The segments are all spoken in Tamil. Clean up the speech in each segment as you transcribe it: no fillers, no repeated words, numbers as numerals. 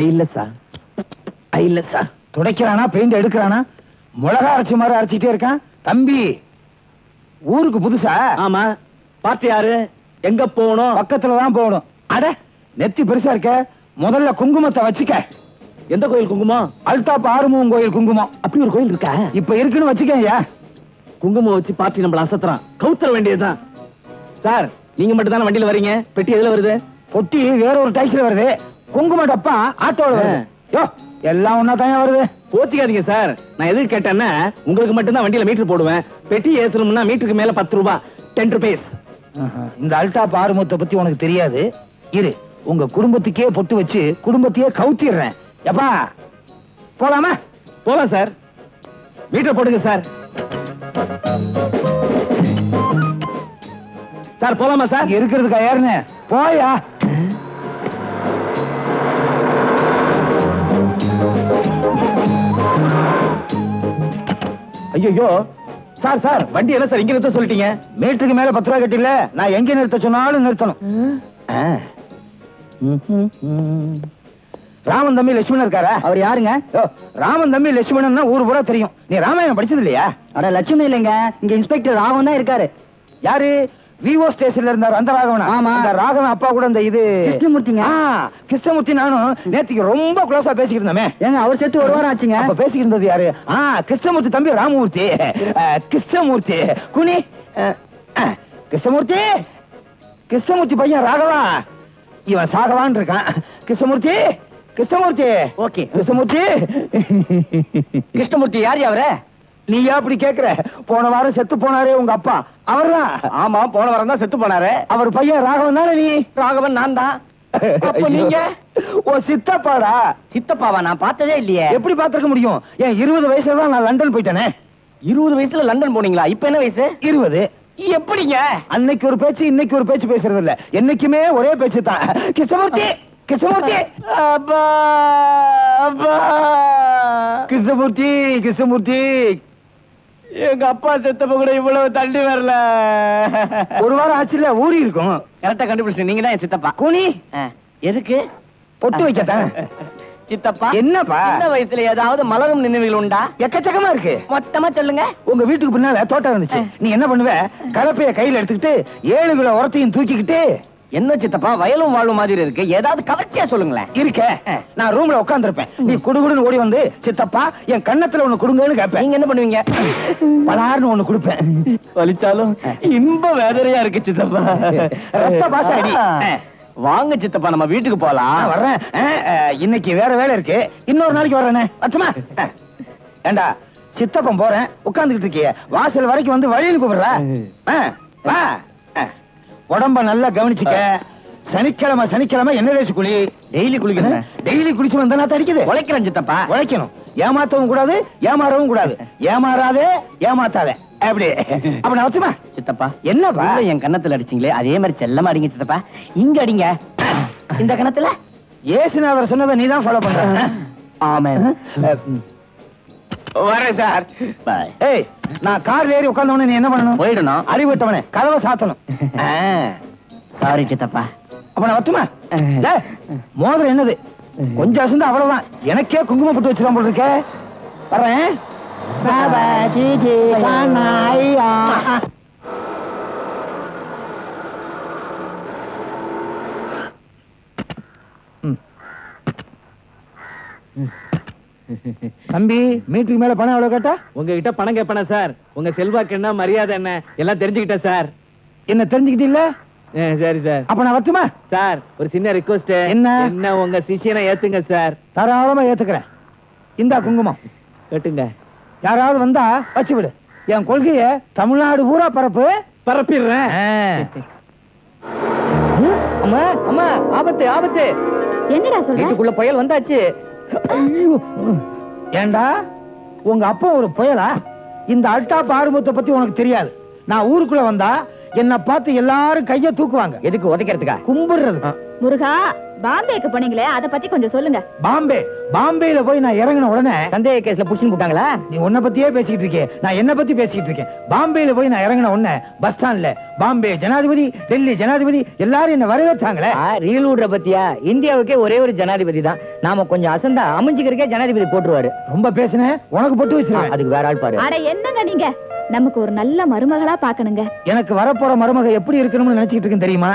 இல்ல சார் துடைக்கிறானா பெயிண்ட் எடுக்கிறானா மிளகா அரைச்சி மாதிரி அரைச்சிட்டே இருக்கான் தம்பி ஊருக்கு புதுசா ஆமா பார்ட்டி யாரு எங்க போகணும் பக்கத்துலதான் போகணும் அட நெத்தி பெருசா இருக்க முதல்ல குங்குமத்தை வச்சுக்க எந்த கோயில் குங்குமம் அல்தாப் ஆறுமுகம் கோயில் குங்குமம் அப்படி ஒரு கோயில் இருக்கா இப்ப இருக்குன்னு வச்சுக்கயா குங்குமம் வச்சு பார்ட்டி நம்மள அசத்துறான் கவுத்தர வேண்டியதுதான் சார் நீங்க மட்டும் தானே வண்டியில வரீங்க பெட்டி எதுல வருது பொட்டி வேற ஒரு டாக்ஸில வருது குங்கும டப்பா ஆட்டோல வருது யோ எல்லாம் ஒன்னா தான் வருது போத்திக்காதீங்க சார் நான் எதுக்கு கேட்டேன்னா உங்களுக்கு மட்டும் தான் வண்டியில மீட்டர் போடுவேன் பெட்டி ஏத்தணும்னா மீட்டருக்கு மேல 10 ரூபாய் 10 rupees இந்த அல்டாப் ஆறுமுகத்தை பத்தி உனக்கு தெரியாது இரு உங்க குடும்பத்துக்கே பொட்டு வச்சு குடும்பத்தையே கவுத்திடுறேன் எப்பா போலாமா போலாம் சார் மீட்டர் போடுங்க சார் சார் போலாமா சார் இருக்கிறதுக்கா யாருன்னு போயா ஐயோ சார் சார் வண்டி என்ன சார் இங்க நிறுத்த சொல்லிட்டீங்க மீட்டருக்கு மேல 10 ரூபாய் கட்டில நான் எங்க நிறுத்த சொன்னாலும் நிறுத்தணும் ராமன் தம்பி லட்சுமணன் இருக்காரா அவர் யாருங்க ராமன் தம்பி லட்சுமணன் ஊர் பூரா தெரியும் நீ ராமாயணம் படிச்சது இல்லையா அட லட்சுமி இல்லைங்க இங்க இன்ஸ்பெக்டர் ராவன் தான் இருக்காரு யாரு விவோ ஸ்டேஷன்ல இருந்தார் அந்த ராகவனா ஆமா அந்த ராகவன் அப்பா கூட இந்த இது கிருஷ்ணமூர்த்திங்க கிருஷ்ணமூர்த்தி நானும் நேத்திக்கு ரொம்ப க்ளோஸா பேசிக்கிட்டு இருந்தோமே ஏங்க அவர் சேர்த்து ஒரு வாரம் ஆச்சுங்க அப்ப பேசிக்கிட்டு இருந்தது யாரு கிருஷ்ணமூர்த்தி தம்பி ராமமூர்த்தி கிருஷ்ணமூர்த்தி குனி கிருஷ்ணமூர்த்தி கிருஷ்ணமூர்த்தி பையன் ராகவா இவன் சாகவான் இருக்கான் கிருஷ்ணமூர்த்தி கிருஷ்ணமூர்த்தி ஓகே கிருஷ்ணமூர்த்தி கிருஷ்ணமூர்த்தி யார் அவரே நீயா அப்படி கேக்குற போன வாரம் செத்து போனாரே உங்க அப்பா அவர்தான் ஆமா போன வாரம் தான் செத்து போனாரு அவர் பையன் ராகவன் தானே நீ ராகவன் நான் தான் அப்ப நீங்க ஓ சித்தப்பாடா சித்தப்பாவா நான் பார்த்ததே இல்லையே எப்படி பாத்துக்க முடியும் ஏன் 20 வயசுல தான் நான் லண்டன் போயிட்டேனே 20 வயசுல லண்டன் போனீங்களா இப்ப என்ன வயசு 20 எப்படிங்க அன்னைக்கு ஒரு பேச்சு இன்னைக்கு ஒரு பேச்சு பேசுறது இல்ல என்னைக்குமே ஒரே பேச்சு தான் கிருஷ்ணமூர்த்தி கிருஷ்ணமூர்த்தி அப்பா அப்பா கிருஷ்ணமூர்த்தி கிருஷ்ணமூர்த்தி எங்க அப்பா செத்தப்ப கூட இவ்வளவு தள்ளி வரல ஒரு வாரம் ஆச்சுல ஊறி இருக்கும் கரெக்டா கண்டுபிடிச்சு நீங்க தான் என் சித்தப்பா கூனி எதுக்கு பொட்டு வைக்கத்தான் சித்தப்பா என்னப்பா இந்த வயசுல ஏதாவது மலரும் நினைவுகள் உண்டா எக்கச்சக்கமா இருக்கு மொத்தமா சொல்லுங்க உங்க வீட்டுக்கு பின்னால தோட்டம் இருந்துச்சு நீ என்ன பண்ணுவ கலப்பைய கையில எடுத்துக்கிட்டு 7 கிலோ உரத்தையும் தூக்கிக்கிட்டு என்ன சித்தப்பா வயலும் வாழும் மாதிரி இருக்கு ஏதாவது கவர்ச்சியா சொல்லுங்களேன் இருக்க நான் ரூம்ல உட்கார்ந்திருப்பேன் நீ குடுகுடுன்னு ஓடி வந்து சித்தப்பா என் கண்ணத்துல ஒண்ணு குடுங்கன்னு கேட்பேன் நீங்க என்ன பண்ணுவீங்க பலார்னு ஒண்ணு கொடுப்பேன் வலிச்சாலும் இன்ப வேதனையா இருக்கு சித்தப்பா ரத்த பாசாடி வாங்க சித்தப்பா நம்ம வீட்டுக்கு போலாம் வர்றேன் இன்னைக்கு வேற வேலை இருக்கு இன்னொரு நாளைக்கு வர்றேனே அச்சுமா ஏண்டா சித்தப்பன் போறேன் உட்கார்ந்துகிட்டு இருக்கிய வாசல் வரைக்கும் வந்து வழியில் கூப்பிடுற வா உடம்ப நல்லா கவனிச்சுக்க சனிக்கிழமை சனிக்கிழமை என்ன தேய்ச்சி குளி டெய்லி குளிக்கிறேன் டெய்லி குளிச்சு வந்தா அடிக்குது உழைக்கிறேன் சித்தப்பா உழைக்கணும் ஏமாத்தவும் கூடாது ஏமாறவும் கூடாது ஏமாறாதே ஏமாத்தாதே அப்படி அப்ப நான் வச்சுமா சித்தப்பா என்னப்பா என் கண்ணத்துல அடிச்சீங்களே அதே மாதிரி செல்லமா அடிங்க சித்தப்பா இங்க அடிங்க இந்த கணத்துல ஏசுநாதர் சொன்னதை நீதான் ஃபாலோ பண்ற ஆமா வரேன் சார் ஏய் நான் கார்ல ஏறி உட்கார்ந்தவனே நீ என்ன பண்ணணும் போயிடணும் அறிவிட்டவனே கதவை சாத்தணும் சாரி சித்தப்பா அப்ப நான் வட்டுமா மோதிரம் என்னது கொஞ்சம் அசந்து அவ்வளவுதான் எனக்கே குங்குமம் போட்டு வச்சிருவான் போல இருக்க வர்றேன் தம்பி மீட்டருக்கு மேல பணம் எவ்வளவு கேட்டா உங்ககிட்ட பணம் கேட்பனா சார் உங்க செல்வாக்கு என்ன மரியாதை என்ன எல்லாம் தெரிஞ்சுக்கிட்டேன் சார் என்ன தெரிஞ்சுக்கிட்டீங்களா சரி சார் அப்ப நான் வரட்டுமா சார் ஒரு சின்ன ரிக்வெஸ்ட் என்ன உங்க சிஷியனை ஏத்துங்க சார் தாராளமா ஏத்துக்கிறேன் இந்தா குங்குமம் கேட்டுங்க யாராவது வந்தா வச்சு விடு என் கொள்கைய தமிழ்நாடு பூரா பரப்பிடுறேன் அம்மா அம்மா ஆபத்து ஆபத்து என்னடா சொல்ற வீட்டுக்குள்ள புயல் வந்தாச்சு ஏண்டா உங்க அப்பா ஒரு புயலா இந்த அல்டாப் ஆறுமுகத்தை பத்தி உனக்கு தெரியாது நான் ஊருக்குள்ள வந்தா என்ன பார்த்து எல்லாரும் கைய தூக்குவாங்க எதுக்கு உதைக்கிறதுக்கா கும்பிடுறது முருகா, பாம்பேக்கு போனீங்களே அத பத்தி கொஞ்சம் சொல்லுங்க. பாம்பேல போய் நான் இறங்கின உடனே சந்தேக கேஸ்ல புடிச்சு போட்டாங்களா? நீ உன்னை பத்தியே பேசிக்கிட்டு இருக்கே, நான் என்ன பத்தி பேசிக்கிட்டு இருக்கேன். பாம்பேல போய் நான் இறங்கின உடனே பஸ் ஸ்டாண்ட்ல பாம்பே ஜனாதிபதி, டெல்லி ஜனாதிபதி எல்லாரும் என்ன வரவேற்றாங்களே. ரீல் விடுற பத்தியா? இந்தியாவுக்கே ஒரே ஒரு ஜனாதிபதி தான். நாம கொஞ்சம் அசந்தா அமைஞ்சுக்கிறக்கே ஜனாதிபதி போட்டுருவாரு. ரொம்ப பேசுனேன், உனக்கு போட்டு வச்சிருவேன். அதுக்கு வேற ஆள் பாரு. அட என்னங்க நீங்க, நமக்கு ஒரு நல்ல மருமகளா பாக்கணுங்க. எனக்கு வரப்போற மருமக எப்படி இருக்கணும்னு நினைச்சிட்டு இருக்கேன் தெரியுமா?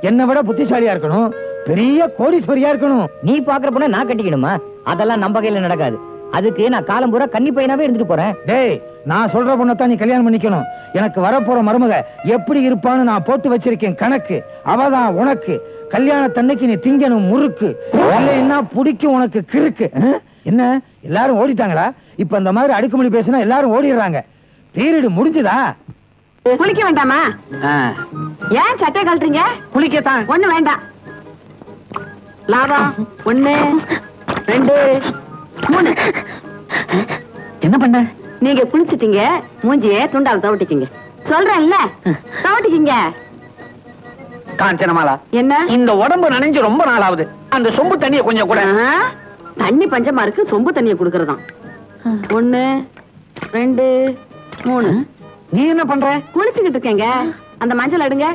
என்னை விட புத்திசாலியா இருக்கணும், பெரிய கோடீஸ்வரியா இருக்கணும். நீ பாக்குற பொண்ண நான் கட்டிக்கணுமா? அதெல்லாம் நம்ம கையில நடக்காது. அதுக்கு நான் காலம் பூரா கன்னி பையனாவே இருந்துட்டு போறேன். டேய், நான் சொல்ற பொண்ணத்தான் நீ கல்யாணம் பண்ணிக்கணும். எனக்கு வரப்போற மருமக எப்படி இருப்பான்னு நான் போட்டு வச்சிருக்கேன் கணக்கு. அவதான் உனக்கு. கல்யாணத்தன்னைக்கு நீ திங்கணும் முறுக்கு, இல்லைன்னா பிடிக்கும் உனக்கு கிறுக்கு. என்ன எல்லாரும் ஓடிட்டாங்களா? இப்ப இந்த மாதிரி அடுக்குமொழி பேசினா எல்லாரும் ஓடிடுறாங்க. பீரியட் முடிஞ்சுதா? குளிக்க வேண்டாமா? ஏன் சட்டை கழட்டுறீங்க? குளிக்கத்தான். ஒண்ணு வேண்டாம். லாபம் 1 2 3. என்ன பண்ண? நீங்க குளிச்சிட்டீங்க, மூஞ்சியே துண்டால் தவட்டிக்கிங்க. சொல்றேன்ல, தவட்டிக்கிங்க. காஞ்சனமாலா, என்ன இந்த உடம்பு நனைஞ்சு ரொம்ப நாள் ஆகுது. அந்த சொம்பு தண்ணியை கொஞ்சம் கூட. தண்ணி பஞ்சமா இருக்கு, சொம்பு தண்ணியை குடுக்கறதாம். 1 2 3. நீ என்ன பண்ற? குளிச்சுக்கிட்டு இருக்கேங்க. அந்த மஞ்சள் எடுங்க.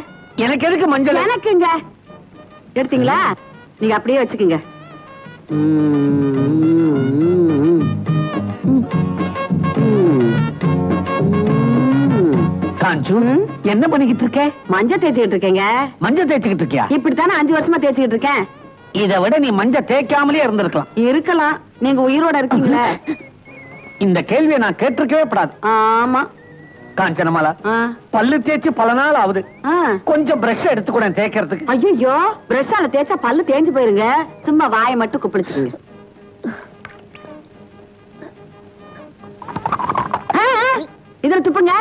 எனக்கு எதுக்கு மஞ்சள்? எனக்குங்க. எடுத்தீங்களா? நீங்க அப்படியே வச்சுக்கோங்க. காஞ்சு, என்ன பண்ணிக்கிட்டு இருக்க? மஞ்சள் தேய்ச்சிக்கிட்டு இருக்கேங்க. மஞ்சள் தேய்ச்சிக்கிட்டு இருக்கியா? இப்படித்தானே 5 வருஷமா தேய்ச்சிக்கிட்டு இருக்கேன். இதை விட நீ மஞ்சள் தேய்க்காமலே இருந்திருக்கலாம். இருக்கலாம், நீங்க உயிரோட இருக்கீங்களே. இந்த கேள்வியை நான் கேட்டிருக்கவே கூடாது. ஆமா. காஞ்சனமாலா, பல்லு தேய்ச்சி பல நாள் ஆகுது. கொஞ்சம் பிரஷ் எடுத்து கூட தேய்க்கிறதுக்கு. ஐயோ, பிரஷால தேய்ச்சா பல்லு தேஞ்சு போயிருங்க. சும்மா வாயை மட்டும் குப்பிடிச்சுக்கோங்க. இதுல துப்புங்க.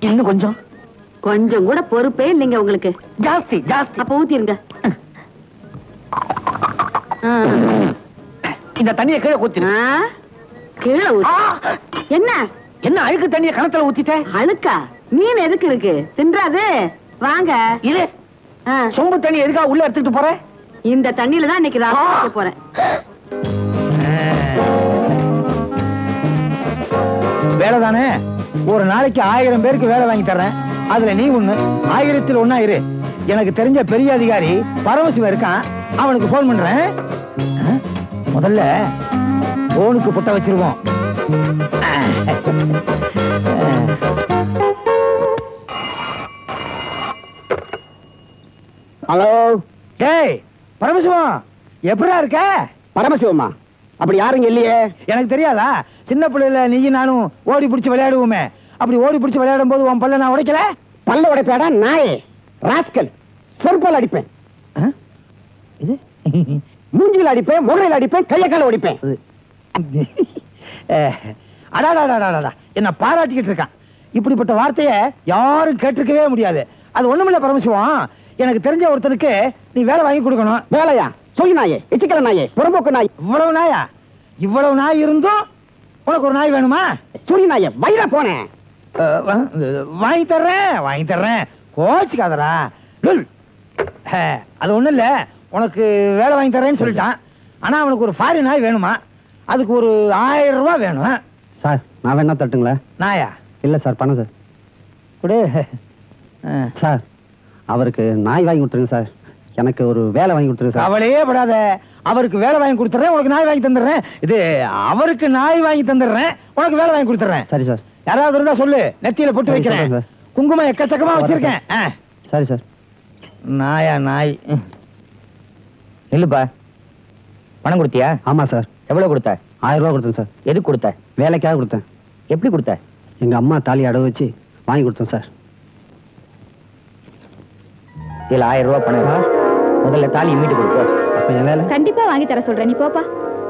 இன்னும் கொஞ்சம். கொஞ்சம் கூட பொறுப்பே இல்லைங்க உங்களுக்கு. ஜாஸ்தி ஜாஸ்தி. அப்ப ஊத்திருங்க. இந்த தண்ணியை கீழே ஊத்தி. கீழே ஊத்து. என்ன என்ன அழுக்கு தண்ணியை கணத்துல ஊத்திட்ட? அழுக்கா? மீன் எதுக்கு இருக்கு? தின்றாது. வாங்க. இது சொம்பு தண்ணி எதுக்காக உள்ள எடுத்துட்டு போற? இந்த தண்ணியில தான் இன்னைக்கு நான் போறேன். வேலை தானே, ஒரு நாளைக்கு 1000 பேருக்கு வேலை வாங்கி தர்றேன். அதுல நீ ஒண்ணு. 1000ல் ஒண்ணா இரு. எனக்கு தெரிஞ்ச பெரிய அதிகாரி பரமசிவம் இருக்கான், அவனுக்கு போன் பண்றேன். முதல்ல போனுக்கு புட்ட வச்சிருவோம். ஹலோ. டேய் பரமசிவம், எப்படா இருக்க? பரமசிவமா? அப்படி யாருங்க இல்லையே. எனக்கு தெரியாதா? சின்ன பிள்ளைல நீ நானும் ஓடி பிடிச்சு விளையாடுவோமே. அப்படி ஓடி பிடிச்சு விளையாடும் போது உன் பல்ல நான் உடைக்கல? பல்ல உடைப்பேடா நாயே, ராஸ்கல். செருப்பால் அடிப்பேன். இது மூஞ்சில அடிப்பேன், முகரையில் அடிப்பேன், கைய கால உடைப்பேன். அடாடாடாடாடா, என்ன பாராட்டிக்கிட்டு இருக்கான். இப்படிப்பட்ட வார்த்தையை யாரும் கேட்டிருக்கவே முடியாது. அது ஒண்ணுமில்ல பரமசிவம், எனக்கு தெரிஞ்ச ஒருத்தனுக்கு நீ வேலை வாங்கி கொடுக்கணும். வேலையா? சொல்லி நாயே, எச்சிக்கல நாயே, புறம்போக்கு நாய். இவ்வளவு நாயா? இவ்வளவு நாய் இருந்தும் உனக்கு ஒரு நாய் வேணுமா? சொல்லி நாயே, வயிறா போனேன். வாங்கி தர்றேன், கோச்சுக்காதரா. அது ஒண்ணு இல்ல, உனக்கு வேலை வாங்கி தர்றேன்னு சொல்லிட்டான். ஆனா அவனுக்கு ஒரு ஃபாரின் நாய் வேணுமா, அதுக்கு ஒரு 1000 ரூபாய் வேணும். சார், நான் வேணா தட்டுங்களா? நாயா? இல்ல சார், பணம் சார். கொடு. சார், அவருக்கு நாய் வாங்கி கொடுத்துருங்க சார். எனக்கு ஒரு வேலை வாங்கி கொடுத்துருங்க சார். கவலையே படாத, அவருக்கு வேலை வாங்கி கொடுத்துறேன், உனக்கு நாய் வாங்கி தந்துடுறேன். இது அவருக்கு நாய் வாங்கி தந்துடுறேன், உனக்கு வேலை வாங்கி கொடுத்துறேன். சரி சார். யாராவது இருந்தா சொல்லு, நெத்தியில போட்டு வைக்கிறேன். குங்குமம் எக்கச்சக்கமா வச்சிருக்கேன். சரி சார். நாயா நாய்? இல்லப்பா, பணம் கொடுத்தியா? ஆமா சார். எவ்வளவு கொடுத்த? 1000 ரூபாய் கொடுத்தேன் சார். எதுக்கு கொடுத்த? வேலைக்காக கொடுத்தேன். எப்படி கொடுத்த? எங்க அம்மா தாலி அடவு வச்சு வாங்கி கொடுத்தேன் சார். இதுல 1000 ரூபாய் பணம். முதல்ல தாலி மீட்டு கொடுப்போம். அப்ப என் வேலை கண்டிப்பா வாங்கி தர சொல்றேன், நீ போப்பா.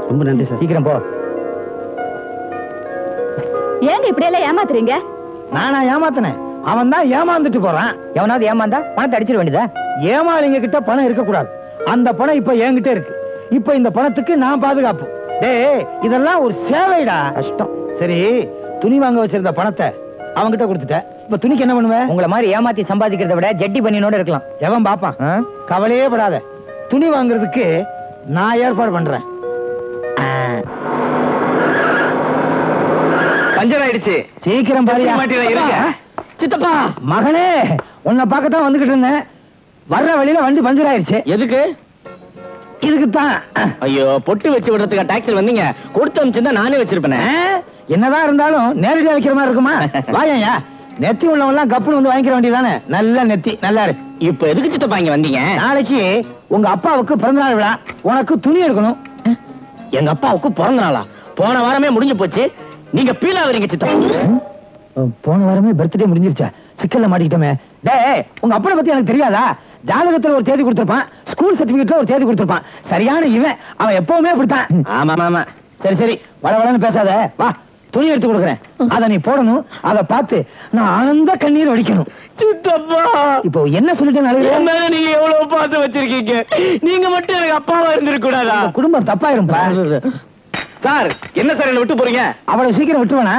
ரொம்ப நன்றி சார். சீக்கிரம் போ. ஏங்க இப்படி எல்லாம் ஏமாத்துறீங்க? நானா ஏமாத்தினேன்? அவன் தான் ஏமாந்துட்டு போறான். எவனாவது ஏமாந்தா பணத்தை அடிச்சிட வேண்டியதா? ஏமாளிங்க கிட்ட பணம் இருக்க கூடாது. அந்த பணம் இப்ப என்கிட்ட இருக்கு. இப்ப இந்த பணத்துக்கு நான் பாதுகாப்பு. டேய், இதெல்லாம் ஒரு சேவைடா. கஷ்டம். சரி, துணி வாங்க வச்சிருந்த பணத்தை அவன்கிட்ட கொடுத்துட்டேன். இப்ப துணிக்கு என்ன பண்ணுவேன்? உங்களை மாதிரி ஏமாத்தி சம்பாதிக்கிறத விட ஜட்டி பண்ணினோட இருக்கலாம். எவன் பாப்பான்? கவலையே படாத, துணி வாங்குறதுக்கு நான் ஏற்பாடு பண்றேன். பஞ்சர் ஆயிடுச்சு. சீக்கிரம் பாரியா. சித்தப்பா மகனே, உன்னை பார்க்கத்தான் வந்துகிட்டு இருந்தேன். வர்ற வழியில வண்டி பஞ்சர் ஆயிடுச்சு. எதுக்கு? இதுக்குத்தான். ஐயோ, பொட்டு வச்சு விடுறதுக்கு டாக்ஸில வந்தீங்க. கொடுத்து அனுப்பிச்சிருந்தா நானே வச்சிருப்பேன். என்னதான் இருந்தாலும் நேரடியா வைக்கிற மாதிரி இருக்குமா? வாயா, நெத்தி உள்ளவெல்லாம் கப்புனு வந்து வாங்கிக்கிற வேண்டியதானே. நல்ல நெத்தி, நல்லா இருக்கு. இப்ப எதுக்கு சித்தப்பா இங்க வந்தீங்க? நாளைக்கு உங்க அப்பாவுக்கு பிறந்தநாள் விழா, உனக்கு துணி எடுக்கணும். எங்க அப்பாவுக்கு பிறந்த நாளா? போன வாரமே முடிஞ்சு போச்சு. நீங்க பீலா வரீங்க சித்தப்பா. போன வாரமே பர்த்டே முடிஞ்சிருச்சா? சிக்கல்ல மாட்டிக்கிட்டோமே. டேய், உங்க அப்பனை பத்தி எனக்கு தெரியாதா? ஜாதகத்துல ஒரு தேதி கொடுத்திருப்பான், ஸ்கூல் சர்டிபிகேட்ல ஒரு தேதி கொடுத்திருப்பான். சரியான இவன், அவன் எப்பவுமே அப்படித்தான். ஆமா ஆமா. சரி சரி, வளவளன்னு பேசாத. வா, துணி எடுத்து கொடுக்குறேன். அத நீ போடணும். அத பார்த்து நான் ஆனந்த கண்ணீர் வடிக்கணும். சித்தப்பா, இப்போ என்ன சொல்லிட்டேன்? நீங்க எவ்வளவு பாசம் வச்சிருக்கீங்க. நீங்க மட்டும் எனக்கு அப்பாவா இருந்திருக்க கூடாதா? குடும்பம் தப்பாயிரும்பா. சார், என்ன சார் என்ன விட்டு போறீங்க? அவ்வளவு சீக்கிரம் விட்டுருவானா?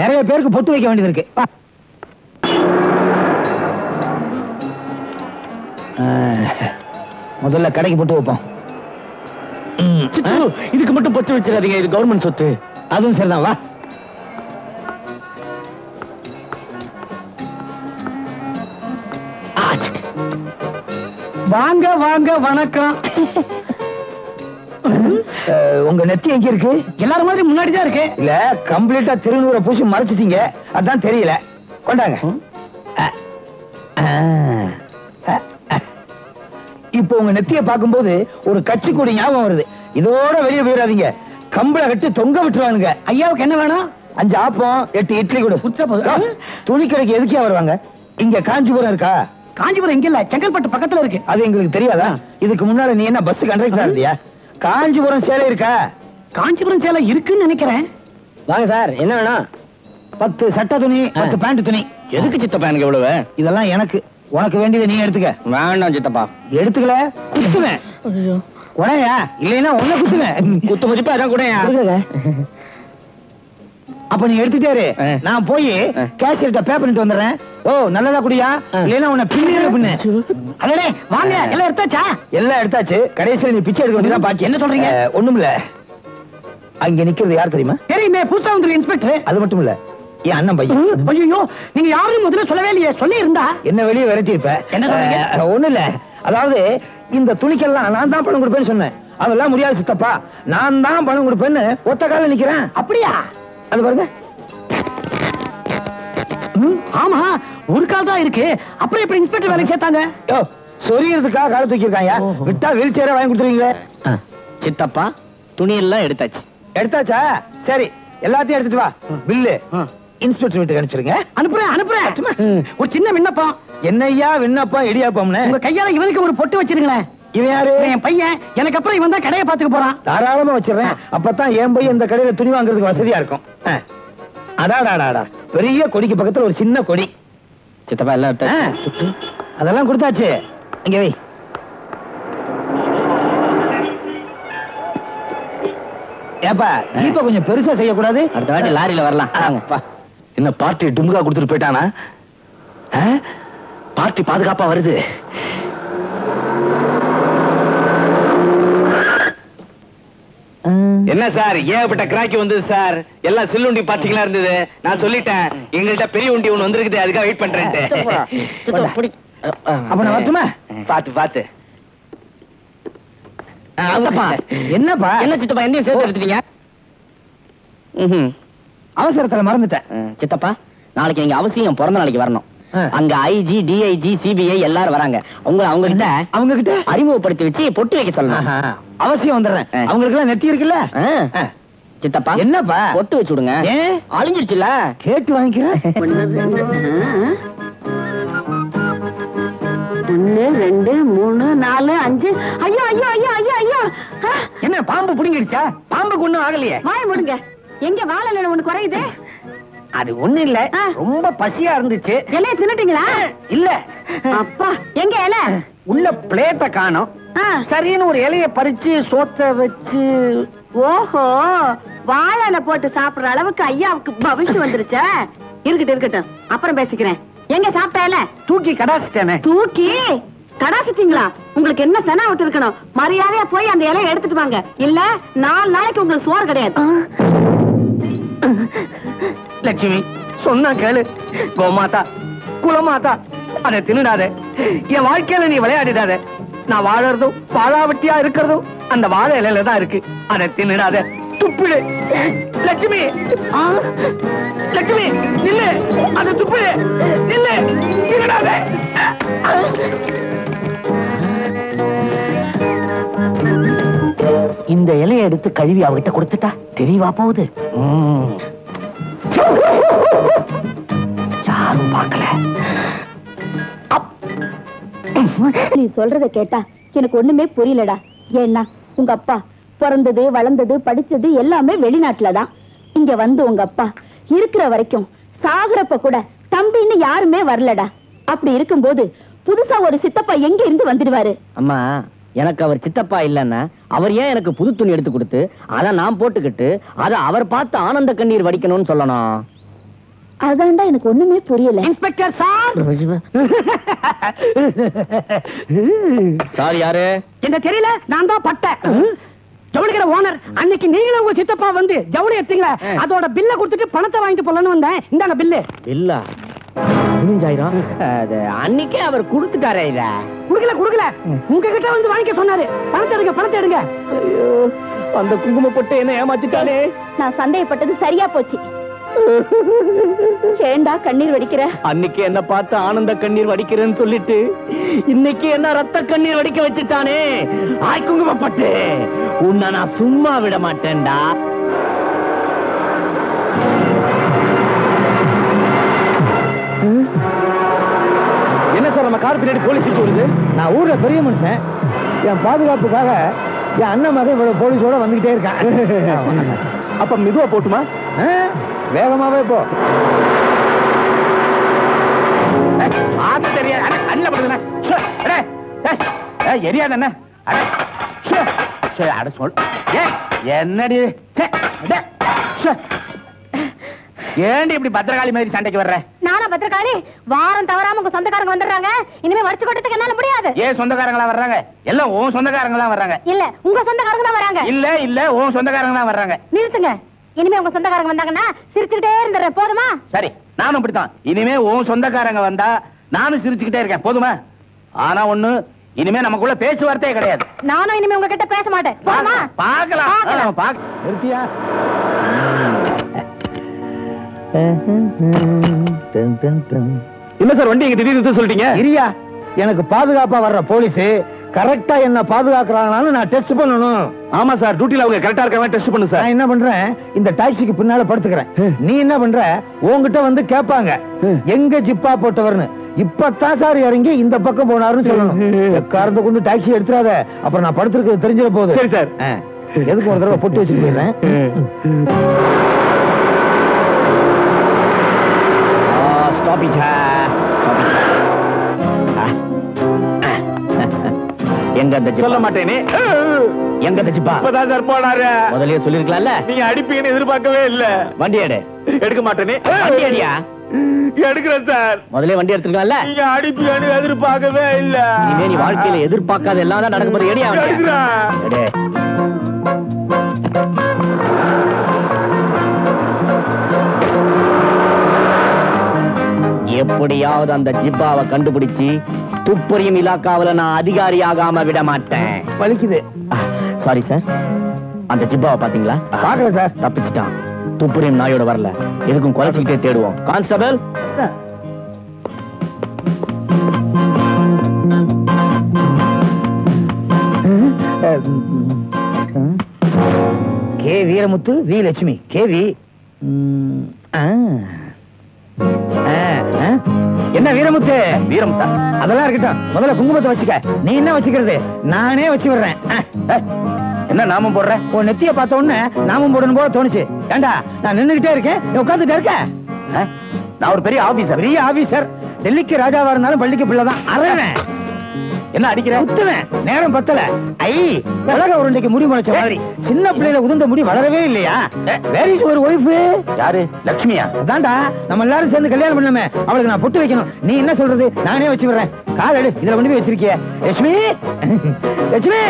நிறைய பேருக்கு பொட்டு வைக்க வேண்டியது இருக்கு. முதல்ல கடைக்கு பொட்டு வைப்போம். இதுக்கு மட்டும் பொட்டு வச்சிடாதீங்க, இது கவர்மெண்ட் சொத்து. அதுவும் சரிதான், வா. வாங்க வாங்க, வணக்கம். உங்க நெத்தி எங்க இருக்கு? எல்லாரும் மாதிரி முன்னாடி தான் இருக்கு. இல்ல, கம்ப்ளீட்டா திருநூறை பூசி மறைச்சிட்டீங்க, அதான் தெரியல. கொண்டாங்க. இப்போ உங்க நெத்திய பார்க்கும்போது ஒரு கட்சி கொடி ஞாபகம் வருது. இதோட வெளியே போயிடாதீங்க, கம்பளை கட்டி தொங்க விட்டுருவானுங்க. ஐயாவுக்கு என்ன வேணும்? 5 ஆப்பம் 8 இட்லி கூட. துணி கடைக்கு எதுக்கே வருவாங்க? இங்க காஞ்சிபுரம் இருக்கா? காஞ்சிபுரம் இங்க இல்ல, செங்கல்பட்டு பக்கத்துல இருக்கு. அது எங்களுக்கு தெரியாதா? இதுக்கு முன்னால நீ என்ன பஸ் கண்டக்டர் இல்லையா? காஞ்சிபுரம் சேலை இருக்கா? காஞ்சிபுரம் சேலை இருக்குன்னு நினைக்கிறேன். வாங்க சார், என்ன வேணும்? 10 சட்டை துணி, 10 பேண்ட் துணி. எதுக்கு சித்தப்பா எனக்கு எவ்வளவு? இதெல்லாம் எனக்கு. உனக்கு வேண்டியதை நீ எடுத்துக்க. வேண்டாம் சித்தப்பா. எடுத்துக்கல குத்துவேன். குறையா இல்லைன்னா உன்னை குத்துவேன். குத்து மதிப்பா அதான் கூடயா? அப்ப நீ எடுத்துட்டாரு, நான் போய் கேஷியர்ட்ட பே பண்ணிட்டு வந்துடுறேன். ஓ, நல்லதா குடியா, இல்லைன்னா உன்னை பின்னிற பின்ன. அடடே வாங்க, எல்லாம் எடுத்தாச்சா? எல்லாம் எடுத்தாச்சு. கடைசியில் நீ பிச்சை எடுக்க வேண்டியதான் பாக்கி. என்ன சொல்றீங்க? ஒண்ணுமில்ல. அங்க நிக்கிறது யார் தெரியுமா? தெரியுமே, புதுசா வந்து இன்ஸ்பெக்டர். அது மட்டும் இல்ல, என் அண்ணன் பையன். ஐயோ, நீங்க யாரும் முதல்ல சொல்லவே இல்லையே. சொல்லி இருந்தா என்ன வெளியே விரட்டி இருப்ப. என்ன? ஒண்ணு இல்ல, அதாவது இந்த துணிக்கெல்லாம் நான் தான் பணம் கொடுப்பேன்னு சொன்னேன். அதெல்லாம் முடியாது சித்தப்பா, நான் தான் பணம் கொடுப்பேன்னு ஒத்த கால நிக்கிறேன். அப்படியா? அது பாருங்க. ஆமா, ஒரு கால் தான் இருக்கு. அப்புறம் எப்படி இன்ஸ்பெக்டர் வேலைக்கு சேர்த்தாங்க? சொரியறதுக்காக கால தூக்கி இருக்காங்க. விட்டா வீல் சேர வாங்கி கொடுத்துருவீங்களே. சித்தப்பா, துணி எல்லாம் எடுத்தாச்சு. எடுத்தாச்சா? சரி, எல்லாத்தையும் எடுத்துட்டு வா. பில்லு இன்ஸ்பெக்டர் வீட்டுக்கு அனுப்பிச்சிருங்க. அனுப்புறேன். ஒரு சின்ன விண்ணப்பம். என்னையா விண்ணப்பம்? இடியாப்பம்னு உங்க கையால இவனுக்கு ஒரு பொட்டு வச்சிருங்களேன். இவன் யாரு? என் பையன். எனக்கு அப்புறம் இவன் தான் கடையை பாத்துக்க போறான். தாராளமா வச்சிடறேன். அப்பதான் என் பையன் இந்த கடையில துணி வாங்குறதுக்கு வசதியா இருக்கும். அடாடாடாடா, பெரிய கொடிக்கு பக்கத்துல ஒரு சின்ன கொடி. சித்தப்பா எல்லாம் எடுத்தாச்சு. அதெல்லாம் கொடுத்தாச்சு. இங்க வை. ஏப்பா, ஜீப்ப கொஞ்சம் பெருசா செய்யக்கூடாது? அடுத்த வாட்டி லாரியில வரலாம். என்ன பார்ட்டி டுமுகா கொடுத்துட்டு போயிட்டானா? பார்ட்டி பாதுகாப்பா வருது. என்ன சார், ஏகப்பட்ட கிராக்கி வந்தது சார். எல்லாம் சில்லுண்டி பாத்தீங்களா இருந்தது. நான் சொல்லிட்டேன், எங்கள்கிட்ட பெரிய உண்டி ஒண்ணு வந்திருக்குது, அதுக்காக வெயிட் பண்றேன். அப்ப நான் வரட்டுமா? பாத்து பாத்து. என்னப்பா? என்ன சித்தப்பா, என்னையும் சேர்த்து எடுத்துட்டீங்க? அவசரத்துல மறந்துட்டேன். சித்தப்பா, நாளைக்கு நீங்க அவசியம் பிறந்த நாளைக்கு வரணும். அங்க ஐஜி, டிஐஜி, சிபிஐ எல்லாரும் வராங்க. அவங்க கிட்ட அறிமுகப்படுத்தி வச்சு பொட்டு வைக்க சொல்லணும். அவசியம் வந்துடுறேன். அவங்களுக்கு எல்லாம் நெத்தி இருக்குல்ல? சித்தப்பா, என்னப்பா? பொட்டு வச்சு விடுங்க. அழிஞ்சிருச்சுல, கேட்டு வாங்கிக்கிறேன். 1 2 3 4 5. ஐயோ ஐயோ ஐயோ ஐயோ ஐயோ! என்ன பாம்பு புடிங்கிடுச்சா? பாம்புக்கு ஒண்ணும் ஆகலையே. வாய மூடுங்க. எங்க வாழல ஒண்ணு குறையுது? அது ஒண்ணு இல்ல, ரொம்ப பசியா இருந்துச்சு. இலைய தின்னுட்டீங்களா? இல்ல. அப்பா, எங்க இலை? உள்ள பிளேட்ட காணோம். சரின்னு ஒரு இலைய பறிச்சு சோத்த வச்சு. ஓஹோ, வாழல போட்டு சாப்பிடுற அளவுக்கு ஐயாவுக்கு பவிஷ் வந்துருச்சா? இருக்கட்டும் அப்புறம் பேசிக்கிறேன். எங்க சாப்பிட்டால? தூக்கி கடாசிட்டேனே. தூக்கி கடாசிட்டீங்களா? உங்களுக்கு என்ன செனா விட்டு இருக்கணும்? மரியாதையா போய் அந்த இலையை எடுத்துட்டு வாங்க. இல்ல 4 நாளைக்கு உங்களுக்கு சோறு கிடையாது. லட்சுமி சொன்னா கேளு. கோமாதா குலமாதா அதை தின்னுடாத. என் வாழ்க்கையில நீ விளையாடிடாத. நான் வாழறதும் வாழாவட்டியா இருக்கிறதும் அந்த வாழை இலையில தான் இருக்கு. அதை தின்னுடாத. துப்பிடு லட்சுமி. லட்சுமி நில்லு. அதை துப்பிடு. நில்லு. தின்னுடாத. இந்த இலையை எடுத்து கழுவி அவகிட்ட கொடுத்துட்டா தெரியவா போகுது. யாரும் பார்க்கல. நீ சொல்றத கேட்டா எனக்கு ஒண்ணுமே புரியலடா. ஏன்னா உங்க அப்பா பிறந்தது வளர்ந்தது படிச்சது எல்லாமே வெளிநாட்டுலதான். இங்க வந்து உங்க அப்பா இருக்கிற வரைக்கும் சாகுறப்ப கூட தம்பின்னு யாருமே வரலடா. அப்படி இருக்கும்போது புதுசா ஒரு சித்தப்பா எங்க இருந்து வந்துடுவாரு? அம்மா, எனக்கு அவர் சித்தப்பா இல்லன்னா அவர் ஏன் எனக்கு புது துணி எடுத்து கொடுத்து அதை நான் போட்டுக்கிட்டு அதை அவர் பார்த்து ஆனந்த கண்ணீர் வடிக்கணும்னு சொல்லணும்? அதான்டா எனக்கு ஒண்ணுமே புரியல. Inspector sir. சார் யாரு? என்ன தெரியல. நான் தான் பட்ட ஜவுளிக்கிற ஓனர். அன்னைக்கு நீங்களும் உங்க சித்தப்பா வந்து ஜவுளி எடுத்தீங்களா? அதோட பில்ல கொடுத்துட்டு பணத்தை வாங்கிட்டு போலன்னு வந்தேன். இந்தாங்க பில்லு. இல்ல 15,000. அன்னைக்கே அவர் கொடுத்துட்டாரே. இத குடுக்கல. உங்ககிட்ட வந்து வாங்கிக்க சொன்னாரு. பணத்தை எடுங்க. அந்த குங்கும போட்டு என்ன ஏமாத்திட்டானே. நான் சந்தேகப்பட்டது சரியா போச்சு. ஏண்டா கண்ணீர் வடிக்கிற? அன்னைக்கு என்ன பார்த்து ஆனந்த கண்ணீர் வடிக்கிறேன்னு சொல்லிட்டு இன்னைக்கு என்ன ரத்த கண்ணீர் வடிக்க வச்சுட்டானே. ஆய் குங்குமப்பட்டு உன்னை நான் சும்மா விட மாட்டேன்டா. என்ன சார் நம்ம கார் பின்னாடி போலீஸ் வருது? நான் ஊர்ல பெரிய மனுஷன். என் பாதுகாப்புக்காக என் அண்ணன் மகன் இவ்வளவு போலீஸோட வந்துகிட்டே இருக்கான். அப்ப மெதுவா போட்டுமா? வேகமாவே போ. தெரியாது எரியாத என்னடி ஏண்டி இப்படி பத்திரகாளி மாதிரி சண்டைக்கு வர்ற? நானா பத்திரகாளி? வாரம் தவறாம உங்க சொந்தக்காரங்க வந்துடுறாங்க. இனிமே வரிச்சு கொட்டத்துக்கு என்னால முடியாது. ஏன் சொந்தக்காரங்களா வர்றாங்க? எல்லாம் உன் சொந்தக்காரங்களா வர்றாங்க. இல்ல உங்க சொந்தக்காரங்க தான் வராங்க. இல்ல உன் சொந்தக்காரங்களா வர்றாங்க. நிறுத்துங்க. இனிமே உங்க சொந்தக்காரங்க வந்தாங்கன்னா சிரிச்சுக்கிட்டே இருந்துறேன். போதுமா? சரி, நானும் இப்படித்தான். இனிமே உன் சொந்தக்காரங்க வந்தா நானும் சிரிச்சுக்கிட்டே இருக்கேன். போதுமா? ஆனா ஒண்ணு, இனிமே நமக்குள்ள பேச்சுவார்த்தையே கிடையாது. நானும் இனிமே உங்ககிட்ட பேச மாட்டேன். போதுமா? பாக்கலாம். நிறுத்தியா? என்ன சார் வண்டி எங்க திடீர்னு சொல்லிட்டீங்க? இரியா, எனக்கு பாதுகாப்பா வர்ற போலீஸ் கரெக்டா என்ன பாதுகாக்கிறாங்கன்னு நான் டெஸ்ட் பண்ணணும். ஆமா சார், டியூட்டில அவங்க கரெக்டா இருக்காங்க டெஸ்ட் பண்ணு சார். நான் என்ன பண்றேன், இந்த டாக்ஸிக்கு பின்னால படுத்துக்கிறேன். நீ என்ன பண்ற, உன்கிட்ட வந்து கேட்பாங்க எங்க ஜிப்பா போட்டவர்னு. இப்பதான் சார் இறங்கி இந்த பக்கம் போனாருன்னு சொல்லணும். காரத்தை கொண்டு டாக்ஸி எடுத்துறாத, அப்புறம் நான் படுத்திருக்கிறது தெரிஞ்சிட போகுது. சரி சார். எதுக்கு ஒரு தடவை பொட்டு வச்சுட்டு போயிடுறேன். எங்க சொல்ல மாட்டேனே. எங்க தச்சுப்பா போனாரு. முதல்லயே சொல்லிருக்கலாம்ல. நீங்க அடிப்பீங்கன்னு எதிர்பார்க்கவே இல்ல. வண்டி எடு. எடுக்க மாட்டேனே. வண்டி எடியா? எடுக்கிறேன் சார். முதல்ல வண்டி எடுத்துக்கலாம்ல. நீங்க அடிப்பீங்கன்னு எதிர்பார்க்கவே இல்ல. இனிமே நீ வாழ்க்கையில எதிர்பார்க்காத எல்லாம் தான் நடக்க போது. எடியா வண்டி எடு. எப்படியாவது அந்த ஜிப்பாவை கண்டுபிடிச்சு துப்பறியும் இலாக்காவில நான் அதிகாரி ஆகாம விட மாட்டேன். வலிக்குது. Sorry sir. அந்த ஜிப்பாவை பாத்தீங்களா? பாக்கல சார். தப்பிச்சிட்டான். துப்பறியும் நாயோட வரல. எதுக்கும் குறைச்சிக்கிட்டே தேடுவோம். Constable sir. K Veeramuthu, V Lakshmi, KV. என்ன வீரமுத்து? வீரமுத்தா? அதெல்லாம் இருக்கட்டும். முதல்ல குங்குமத்தை வச்சுக்க. நீ என்ன வச்சுக்கிறது? நானே வச்சு விடுறேன். என்ன நாமம் போடுற? உன் நெத்திய பார்த்த உடனே நாமம் போடணும் போல தோணுச்சு. ஏண்டா, நான் நின்னுகிட்டே இருக்கேன், நீ உட்கார்ந்துட்டே இருக்க. நான் ஒரு பெரிய ஆபீசர். பெரிய ஆபீசர். டெல்லிக்கு ராஜாவா இருந்தாலும் பள்ளிக்கு பிள்ளைதான். அரவன் என்ன அடிக்கிற? குத்துவேன். நேரம் பத்தல. ஐ உலக உருண்டைக்கு முடி முளைச்ச மாதிரி சின்ன பிள்ளையில உதிர்ந்த முடி வளரவே இல்லையா? வேற ஒரு ஒய்ஃப். யாரு? லட்சுமியா? அதான்டா நம்ம எல்லாரும் சேர்ந்து கல்யாணம் பண்ணாம அவளுக்கு நான் பொட்டு வைக்கணும். நீ என்ன சொல்றது? நானே வச்சு விடுறேன். கால் எடு. இதுல கொண்டு போய் வச்சிருக்கிய. லட்சுமி, லட்சுமி.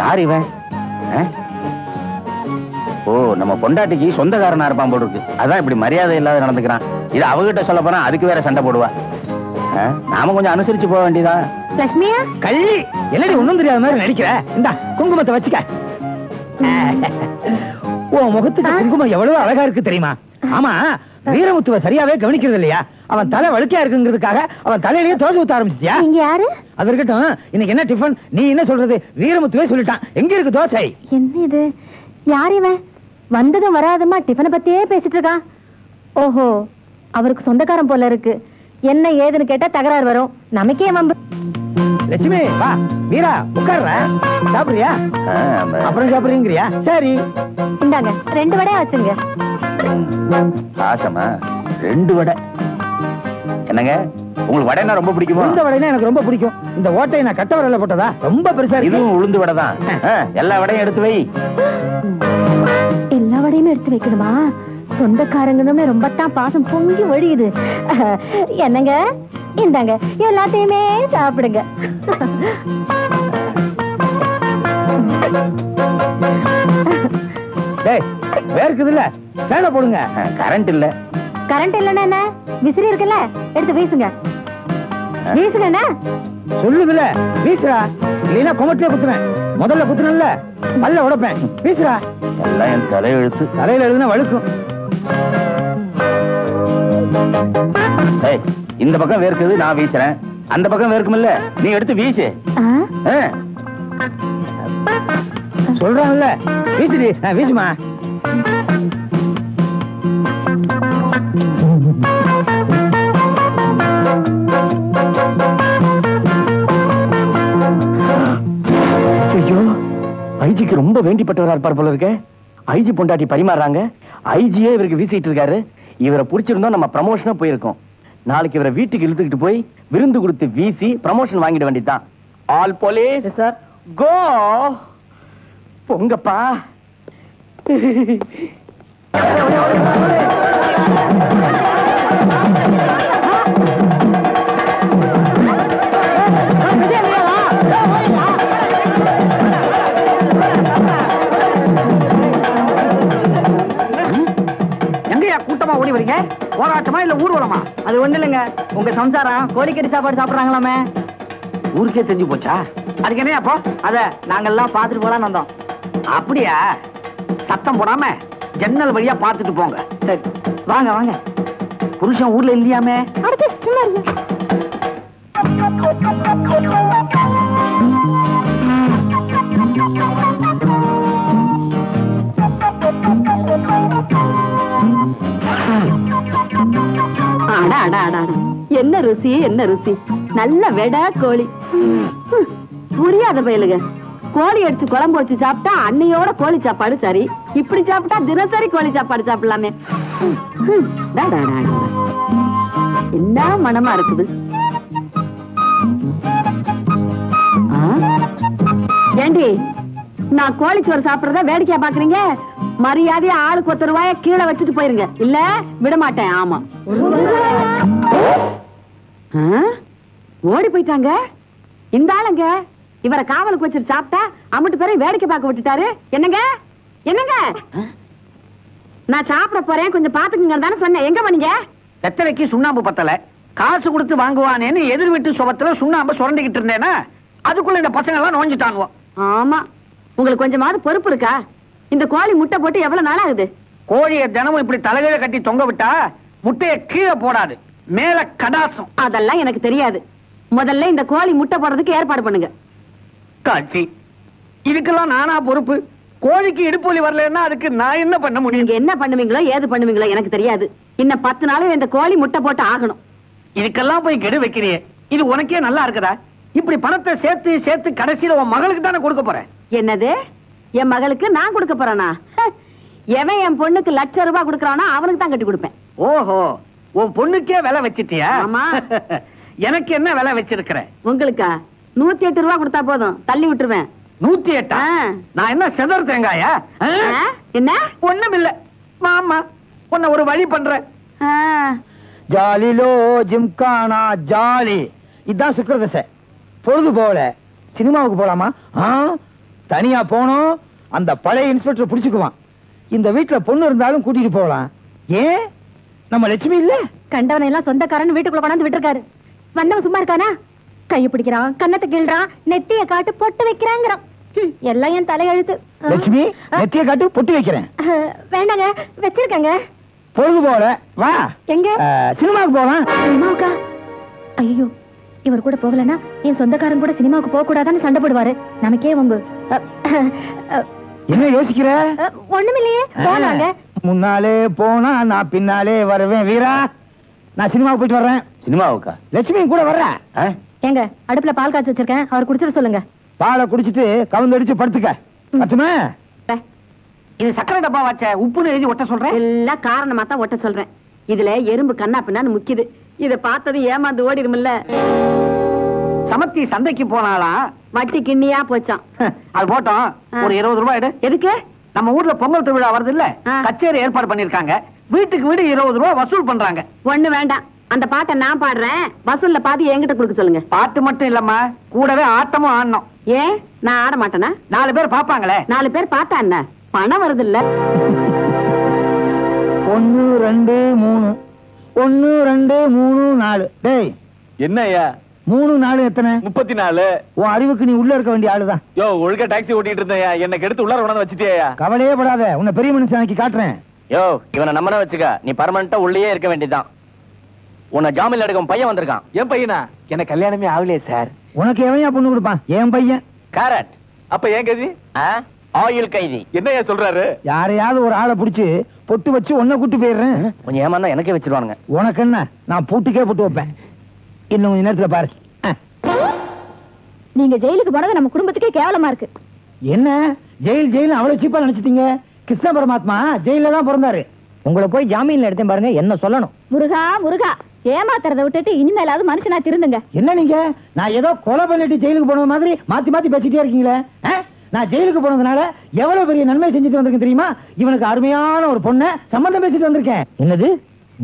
யார் இவன்? ஓ, நம்ம பொண்டாட்டிக்கு சொந்தக்காரனா இருப்பான் போல இருக்கு. அதான் இப்படி மரியாதை இல்லாத நடந்துக்கிறான். இது அவகிட்ட சொல்ல போனா அதுக்கு வேற சண்டை போடுவா. நாம கொஞ்சம் அனுசரிச்சு போக வேண்டியதா. லட்சுமியா, கள்ளி என்னடி ஒண்ணும் தெரியாத மாதிரி நடிக்கிற? இந்த குங்குமத்தை வச்சுக்க. உன் முகத்துக்கு குங்குமம் எவ்வளவு அழகா இருக்கு தெரியுமா? ஆமா, வீரமுத்துவ சரியாவே கவனிக்கிறது இல்லையா? அவன் தலை வழுக்கையா இருக்குங்கிறதுக்காக அவன் தலையிலேயே தோசை ஊத்த ஆரம்பிச்சியா? நீங்க யாரு? அது இருக்கட்டும், இன்னைக்கு என்ன டிஃபன்? நீ என்ன சொல்றது? வீரமுத்துவே சொல்லிட்டான். எங்க இருக்கு தோசை? என்ன இது? யார் இவன்? வந்ததும் வராதமா டிஃபனை பத்தியே பேசிட்டு இருக்கான். ஓஹோ, அவருக்கு சொந்தக்காரன் போல இருக்கு. என்ன ஏதுன்னு கேட்டா தகராறு வரும். நமக்கே வம்பு. லட்சுமி வா. வீரா உட்கார்ற. சாப்பிடுறியா? அப்புறம் சாப்பிடுறீங்கறியா? சரி, இந்தாங்க 2 வடையா வச்சுங்க. ஆசமா 2 வடை. என்னங்க, உங்களுக்கு வடைனா ரொம்ப பிடிக்குமா? உளுந்த வடைனா எனக்கு ரொம்ப பிடிக்கும். இந்த ஓட்டையை நான் கட்ட வரல போட்டதா ரொம்ப பெருசா இருக்கு. இதுவும் உளுந்து வடை தான். எல்லா வடையும் எடுத்து வை. எல்லா வடையுமே எடுத்து வைக்கணுமா? சொந்தக்காரங்கன்னு ரொம்ப தான் பாசம் பொங்கி ஒழியுது. என்னங்க, இந்தாங்க எல்லாத்தையுமே சாப்பிடுங்க. டேய், வேர்க்குது இல்ல? ஃபேனை போடுங்க. கரண்ட் இல்ல. கரண்ட் இல்லன்னா என்ன? விசிறி இருக்குல்ல, எடுத்து வீசுங்க. வீசுங்க. சொல்லுதுல, வீசுறா. இல்லைன்னா கொமட்டிலே குத்துவேன். முதல்ல குத்துனல்ல, பல்ல உடைப்பேன். வீசுறா. எல்லாம் என் தலையெழுத்து. தலையில எழுதுனா வழுக்கும். இந்த பக்கம் வேர்க்குது, நான் வீசுறேன். அந்த பக்கம் வேர்க்குமில்ல, நீ எடுத்து வீசு. சொல்றான்ல, வீசுடி. வீசுமா. ஐயோ, ஐஜிக்கு ரொம்ப வேண்டிப்பட்டவரா இருப்பார் போல இருக்க. ஐஜி பொண்டாட்டி பரிமாறாங்க. ஐஜியே இவருக்கு வீசிட்டு இருக்காரு. இவரை புடிச்சிருந்தோம் நம்ம ப்ரமோஷனா போயிருக்கோம். நாளைக்கு இவரை வீட்டுக்கு இழுத்துக்கிட்டு போய் விருந்து கொடுத்து வீசி ப்ரமோஷன் வாங்கிட வேண்டியதான். ஆல் போலீஸ் சார், கோ. பொங்கப்பா. கூட்டமா ஓடி வரீங்க? போராட்டமா இல்ல ஊர்வலமா? அது ஒண்ணு இல்லைங்க, உங்க சம்சாரம் கோழிக்கறி சாப்பாடு சாப்பிடுறாங்களாமே. ஊருக்கே தெரிஞ்சு போச்சா? அதுக்கு என்ன அப்போ? அத நாங்கெல்லாம் பாத்துட்டு போலான்னு வந்தோம். அப்படியா? சத்தம் போடாம ஜன்னல் வழியா பாத்துட்டு போங்க. சரி, வாங்க வாங்க. புருஷன் ஊர்ல இல்லையாமே? என்ன ருசி, என்ன ருசி. நல்ல வெடா கோழி. புரியாத பயலுங்க. கோழி அடிச்சு குழம்பு வச்சு சாப்பிட்டா அன்னையோட கோழி சாப்பாடு சரி, இப்படி சாப்பிட்டா தினசரி கோழி சாப்பாடு சாப்பிடலாமே. என்ன மனமா இருக்குது. ஏண்டி, நான் கோழிச்சோறு சாப்பிடுறத வேடிக்கையா பாக்குறீங்க? மரியாதையா ஆளுக்கு 10 ரூபாய கீழே வச்சுட்டு போயிருங்க, இல்ல விட மாட்டேன். ஆமா, ஓடி போயிட்டாங்க. இந்த ஆளுங்க இவரை காவலுக்கு வச்சுட்டு சாப்பிட்டா அம்மிட்டு பேரை வேடிக்கை பார்க்க விட்டுட்டாரு. என்னங்க, என்னங்க, நான் சாப்பிட போறேன், கொஞ்சம் பாத்துக்குங்க தானே சொன்னேன். எங்க பண்ணீங்க? எத்தனைக்கு சுண்ணாம்பு பத்தல, காசு கொடுத்து வாங்குவானேன்னு எதிர் வீட்டு சுபத்துல சுண்ணாம்பு சுரண்டிக்கிட்டு இருந்தேன்னா அதுக்குள்ள இந்த பசங்க எல்லாம் நோஞ்சிட்டாங்க. ஆமா, உங்களுக்கு கொஞ்சமாவது பொறுப்பு இருக்கா? இந்த கோழி முட்டை போட்டு எவ்வளவு நாள் ஆகுது? கோழியை தினமும் இப்படி தலைகீழ கட்டி தொங்க விட்டா முட்டைய கீழே போடாது, மேல கடாசம். அதெல்லாம் எனக்கு தெரியாது. முதல்ல இந்த கோழி முட்டை போடுறதுக்கு ஏற்பாடு பண்ணுங்க. காட்சி, இதுக்கெல்லாம் நானா பொறுப்பு? கோழிக்கு இடுப்பொலி வரலன்னா அதுக்கு நான் என்ன பண்ண முடியும்? நீங்க என்ன பண்ணுவீங்களோ ஏது பண்ணுவீங்களோ எனக்கு தெரியாது. இன்னும் 10 நாள் இந்த கோழி முட்டை போட்டு ஆகணும். இதுக்கெல்லாம் போய் கெடு வைக்கிறியே, இது உனக்கே நல்லா இருக்குதா? இப்படி பணத்தை சேர்த்து சேர்த்து கடைசியில உன் மகளுக்கு தானே கொடுக்க போறேன். என்னது? என் மகளுக்கு நான் கொடுக்க போறேனா? எவன் என் பொண்ணுக்கு லட்சம் ரூபாய் கொடுக்கறானோ அவனுக்கு தான் கட்டி கொடுப்பேன். ஓஹோ, உன் பொண்ணுக்கே விலை வச்சிட்டியா? ஆமா. எனக்கு என்ன விலை வச்சிருக்கிற? உங்களுக்கா 108 ரூபா கொடுத்தா போதும், தள்ளி விட்டுருவேன். 108? நான் என்ன செதர் தேங்காயா? என்ன? ஒண்ணுமில்ல மாமா, உன்னை ஒரு வழி பண்றேன். ஜாலிலோ ஜிம்கானா ஜாலி, இதான் சுக்கிரதசை. பொழுது போல சினிமாவுக்கு போலாமா? தனியா போனோம், அந்த பழைய இன்ஸ்பெக்டர் புடிச்சுக்குவான். இந்த வீட்டுல பொண்ணு இருந்தாலும் கூட்டிட்டு போகலாம். ஏன் நம்ம லட்சுமி இல்ல? கண்டவனை எல்லாம் சொந்தக்காரன் வீட்டுக்குள்ள கொண்டாந்து விட்டுருக்காரு. வந்தவன் சும்மா இருக்கானா? கையை பிடிக்கிறான், கன்னத்தை கிள்றான், நெத்திய காட்டு பொட்டு வைக்கிறாங்கிறான். எல்லாம் என் தலையெழுத்து. லட்சுமி, நெத்திய காட்டு பொட்டு வைக்கிறேன். வேண்டாங்க, வச்சிருக்கங்க. பொழுது போல வா. எங்க? சினிமாவுக்கு போகலாம். சினிமாவுக்கா? ஐயோ, இவர் கூட போகலன்னா என் சொந்தக்காரன் கூட சினிமாவுக்கு போக கூடாதான்னு சண்டை போடுவாரு. நமக்கே வம்பு. என்ன யோசிக்கிற? ஒண்ணுமில்லையே, போனாங்க. முன்னாலே போனா நான் பின்னாலே வருவேன் வீரா. நான் சினிமாவுக்கு போயிட்டு வர்றேன். சினிமாவுக்கா? லட்சுமி கூட வர்ற. எங்க அடுப்புல பால் காய்ச்சி வச்சிருக்கேன், அவர் குடிச்சிட சொல்லுங்க. பாலை குடிச்சிட்டு கவுந்தடிச்சு படுத்துக்க. பத்துமா? இது சக்கரை டப்பா வச்ச உப்புன்னு எழுதி ஒட்ட சொல்றேன். எல்லாம் காரணமா தான் ஒட்ட சொல்றேன். இதுல எறும்பு கண்ணா பின்னான்னு முக்கிது. இத பார்த்தது ஏமாந்து ஓடிடுமில்ல. சமத்தி சந்தைக்கு போனாலாம், வட்டி கிண்ணியா போச்சான். அது போட்டோம். ஒரு 20 ரூபாய் எடு. எதுக்கு? நம்ம ஊர்ல பொங்கல் திருவிழா வருது இல்ல, கச்சேரி ஏற்பாடு பண்ணிருக்காங்க. வீட்டுக்கு வீடு 20 ரூபாய் வசூல் பண்றாங்க. ஒண்ணு வேண்டாம், அந்த பாட்டை நான் பாடுறேன், வசூல்ல பாதி என்கிட்ட கொடுக்க சொல்லுங்க. பாட்டு மட்டும் இல்லம்மா, கூடவே ஆட்டமும் ஆடணும். ஏன் நான் ஆட மாட்டேனா? 4 பேர் பாப்பாங்களே. 4 பேர் பார்த்தா என்ன, பணம் வருது இல்ல? 1 2 3 1 2 3 4. டேய் என்னய்யா? 3 4 எத்தனை? 34. உன் அறிவுக்கு நீ உள்ள இருக்க வேண்டிய ஆளுதான். யோ, ஒழுங்கா டாக்ஸி ஓட்டிட்டு இருந்தேயா, எனக்கு எடுத்து உள்ளார கொண்டாந்து வச்சிட்டியா? கவலையே படாத, உன்னை பெரிய மனுஷனாக்கி காட்டுறேன். யோ, இவனை நம்மன வச்சுக்க, நீ பர்மனண்டா உள்ளே இருக்க வேண்டியதுதான். உன்னை ஜாமீன்ல எடுக்கும் பையன் வந்திருக்கான். என் பையனா? எனக்கு கல்யாணமே ஆகலையே சார். உனக்கு எவனையா பொண்ணு கொடுப்பான்? என் பையன். கேரட். அப்ப ஏன் கைதி? ஆயில் கைதி. என்னையா சொல்றாரு? யாரையாவது ஒரு ஆளை புடிச்சு பொட்டு வச்சு உன்னை கூட்டு போயிடுறேன். கொஞ்சம் ஏமாந்தா எனக்கே வச்சிருவானுங்க. உனக்கு என்ன, நான் பூட்டுக்கே போட்டு வைப்பேன். இன்னும் கொஞ்ச நேரத்துல பாரு. நீங்க ஜெயிலுக்கு போனது நம்ம குடும்பத்துக்கே கேவலமா இருக்கு. என்ன ஜெயில் ஜெயில் அவ்வளவு சீப்பா நினைச்சிட்டீங்க? கிருஷ்ண பரமாத்மா ஜெயில தான் பிறந்தாரு. உங்களை போய் ஜாமீன்ல எடுத்தேன் பாருங்க, என்ன சொல்லணும்? முருகா முருகா, ஏமாத்துறத விட்டுட்டு இனிமேலாவது மனுஷனா திருந்துங்க. என்ன நீங்க, நான் ஏதோ கொலை பண்ணிட்டு ஜெயிலுக்கு போன மாதிரி மாத்தி மாத்தி பேசிட்டே இருக்கீங்களே. நான் ஜெயிலுக்கு போனதுனால எவ்வளவு பெரிய நன்மை செஞ்சுட்டு வந்திருக்கேன் தெரியுமா? இவனுக்கு அருமையான ஒரு பொண்ணை சம்பந்தம் பேசிட்டு வந்திருக்கேன். என்னது,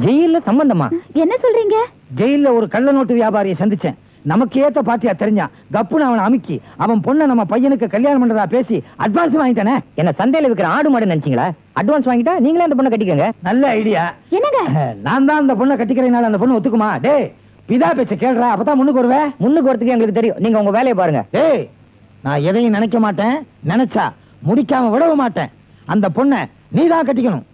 ஜெயில சம்பந்தமா? என்ன சொல்றீங்க? ஜெயில ஒரு கள்ள நோட்டு வியாபாரியை சந்திச்சேன். நமக்கு ஏத்த பாத்தியா தெரிஞ்சான். கப்புன்னு அவனை அமுக்கி அவன் பொண்ணை நம்ம பையனுக்கு கல்யாணம் பண்றதா பேசி அட்வான்ஸ் வாங்கிட்டானே. என்ன சந்தையில விற்கிற ஆடு மாடு நினைச்சீங்களா? அட்வான்ஸ் வாங்கிட்டா நீங்களே அந்த பொண்ணை கட்டிக்கங்க. நல்ல ஐடியா. என்னங்க, நான் தான் அந்த பொண்ணை கட்டிக்கிறேனால அந்த பொண்ணு ஒத்துக்குமா? டேய், பிதா பேச்ச கேள்றா, அப்பதான் முன்னுக்கு வருவேன். முன்னுக்கு வரதுக்கு எங்களுக்கு தெரியும், நீங்க உங்க வேலையை பாருங்க. டேய், நான் எதையும் நினைக்க மாட்டேன், நினைச்சா முடிக்காம விடவும் மாட்டேன். அந்த பொண்ணை நீதான் கட்டிக்கணும்.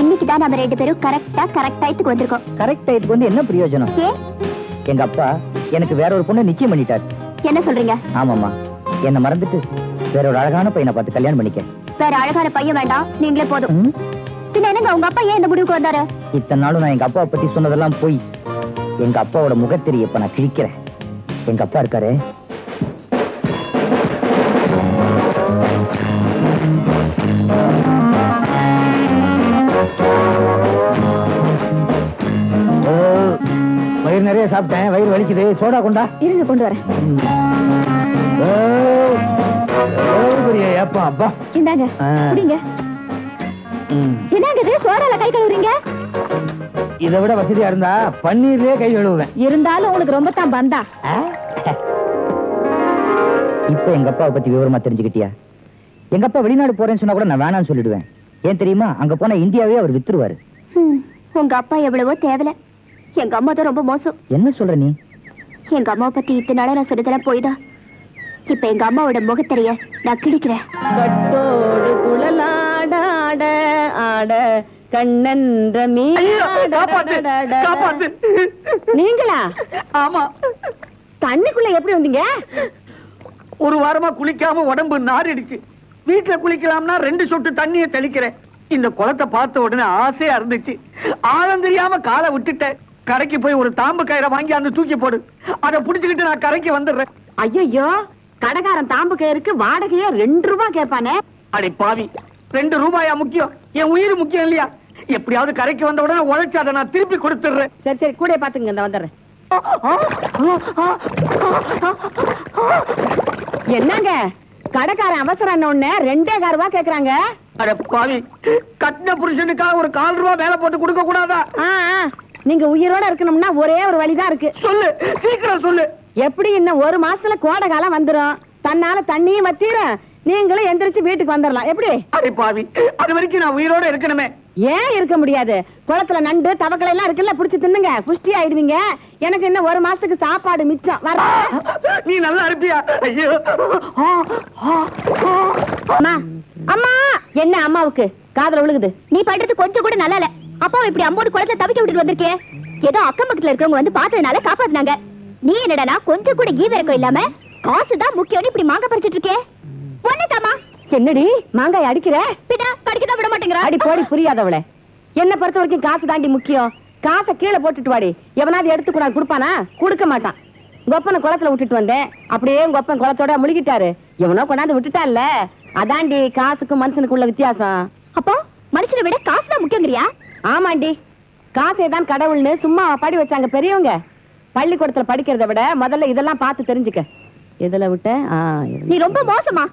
இன்னைக்கு தான் நம்ம 2 பேரும் கரெக்ட் டைத்துக்கு வந்திருக்கோம். கரெக்ட் டைத்துக்கு வந்து என்ன பிரயோஜனம்? எங்க அப்பா எனக்கு வேற ஒரு பொண்ணை நிச்சயம் பண்ணிட்டார். என்ன சொல்றீங்க? ஆமாமா, என்ன மறந்துட்டு வேற ஒரு அழகான பையனை பார்த்து கல்யாணம் பண்ணிக்க. வேற அழகான பையன் வேண்டாம், நீங்களே போதும். பின்ன என்னங்க உங்க அப்பா ஏன் இந்த முடிவுக்கு வந்தாரு? இத்தனை நாளும் நான் எங்க அப்பாவை பத்தி சொன்னதெல்லாம் போய் எங்க அப்பாவோட முகத்தெரிய இப்ப நான் கிழிக்கிறேன். எங்க அப்பா இருக்காரு, வயிறு நிறைய சாப்பிட்டேன், வயிறு வலிக்குது, சோடா கொண்டா. இருங்க கொண்டு வரேன். ஏப்பா அப்பா, இந்தாங்க குடிங்க. என்னங்க இது, சோடால கை கழுவுறீங்க? இதை விட வசதியா இருந்தா பன்னீர்லயே கை கழுவுவேன். இருந்தாலும் உங்களுக்கு ரொம்ப தான் பந்தா. இப்ப எங்க அப்பாவை பத்தி விவரமா தெரிஞ்சுக்கிட்டியா? எங்க அப்பா வெளிநாடு போறேன்னு சொன்னா கூட நான் வேணாம்னு சொல்லிடுவேன். ஏன் தெரியுமா? அங்க போனா இந்தியாவே அவர் வித்துருவாரு. உங்க அப்பா எவ்வளவோ தேவல, எங்க அம்மா தான் ரொம்ப மோசம். என்ன சொல்ற நீ? எங்க அம்மாவை பத்தி இத்தனை நாளா நான் சொன்னதெல்லாம் போய்தான். இப்ப எங்க அம்மாவோட முகத்தெரிய நான் கிழிக்கிறேன். கட்டோடு குழலாடாட ஆட கண்ணன்ற நீங்களா? ஆமா. தண்ணிக்குள்ள எப்படி வந்தீங்க? ஒரு வாரமா குளிக்காம உடம்பு நாரிடுச்சு. வீட்டுல குளிக்கலாம்னா 2 சொட்டு தண்ணியை தெளிக்கிறேன். இந்த குளத்தை பார்த்த உடனே ஆசையா இருந்துச்சு. ஆழம் தெரியாம காலை விட்டுட்டேன். கரைக்கு போய் ஒரு தாம்பு கயிறை வாங்கி அந்த தூக்கி போடு, அதை புடிச்சுக்கிட்டு நான் கரைக்கு வந்துடுறேன். ஐயோ, கடைக்காரன் தாம்பு கயிறுக்கு வாடகையே 2 ரூபாய் கேட்பானே. அடி பாவி, 2 ரூபாயா முக்கியம்? என் உயிர் முக்கியம் இல்லையா? எப்படியாவது கரைக்கு வந்த உடனே உழைச்சு அதை நான் திருப்பி கொடுத்துடுறேன். சரி சரி, கூட பாத்துங்க, இந்த வந்துடுறேன். என்னங்க கடைக்காரன் அவசரம் ஒண்ணு 2 ரூபாய் கேக்குறாங்க. அட பாவி, கட்டின புருஷனுக்காக ஒரு 4 ரூபாய் மேல போட்டு கொடுக்க கூடாதா? நீங்க உயிரோட இருக்கணும்னா ஒரே ஒரு வழிதான் இருக்கு. சொல்லு, சீக்கிரம் சொல்லு. எப்படி இன்னும் 1 மாசத்துல கோடை காலம் வந்துரும், தன்னால தண்ணியும் வத்திரும், நீங்களும் எந்திரிச்சு வீட்டுக்கு வந்துடலாம். எப்படி? அடே பாவி, அது வரைக்கும் நான் உயிரோட இருக்கணுமே. ஏன் இருக்க முடியாது? குளத்துல நண்டு தவக்களை எல்லாம் இருக்குல்ல, புடிச்சு தின்னுங்க, புஷ்டி ஆயிடுவீங்க. எனக்கு இன்னும் 1 மாசத்துக்கு சாப்பாடு மிச்சம். வர நீ நல்லா இருப்பியா? ஐயோ அம்மா, அம்மா. என்ன அம்மாவுக்கு காதுல விழுகுது? நீ பண்றது கொஞ்சம் கூட நல்லா இல்ல. அப்பா இப்படி அம்போடு குளத்துல தவிக்க விட்டுட்டு வந்திருக்கே. ஏதோ அக்கம் பக்கத்துல இருக்கவங்க வந்து பார்த்ததுனால காப்பாத்துனாங்க. நீ என்னடா கொஞ்சம் கூட ஈவிரக்கம் இல்லாம காசுதான் முக்கியம் இப்படி மாங்க பறிச்சிட்டு இருக்கே. பொண்ணுதாமா. என்னடி மாங்காய் அடிக்கிற? பிதா படிக்கதான் விட மாட்டேங்கிற. அடி போடி புரியாதவளே. என்ன பொறுத்த வரைக்கும் காசு தாண்டி முக்கியம். காசை கீழே போட்டுட்டு வாடி. எவனாவது எடுத்து கூட கொடுப்பானா? கொடுக்க மாட்டான். கொப்பனை குளத்துல விட்டுட்டு வந்தேன், அப்படியே கொப்பன் குளத்தோட முழுகிட்டாரு. எவனோ கொண்டாந்து விட்டுட்டான்ல, அதாண்டி காசுக்கும் மனுஷனுக்குள்ள வித்தியாசம். அப்போ மனுஷனை விட காசுதான் முக்கியங்கிறியா? ஆமாண்டி, காசேதான் கடவுள்னு சும்மா படி வச்சாங்க பெரியவங்க. பள்ளிக்கூடத்துல படிக்கிறத விட முதல்ல இதெல்லாம் பார்த்து தெரிஞ்சுக்க. எதுல விட்ட? நீ ரொம்ப மோசமா.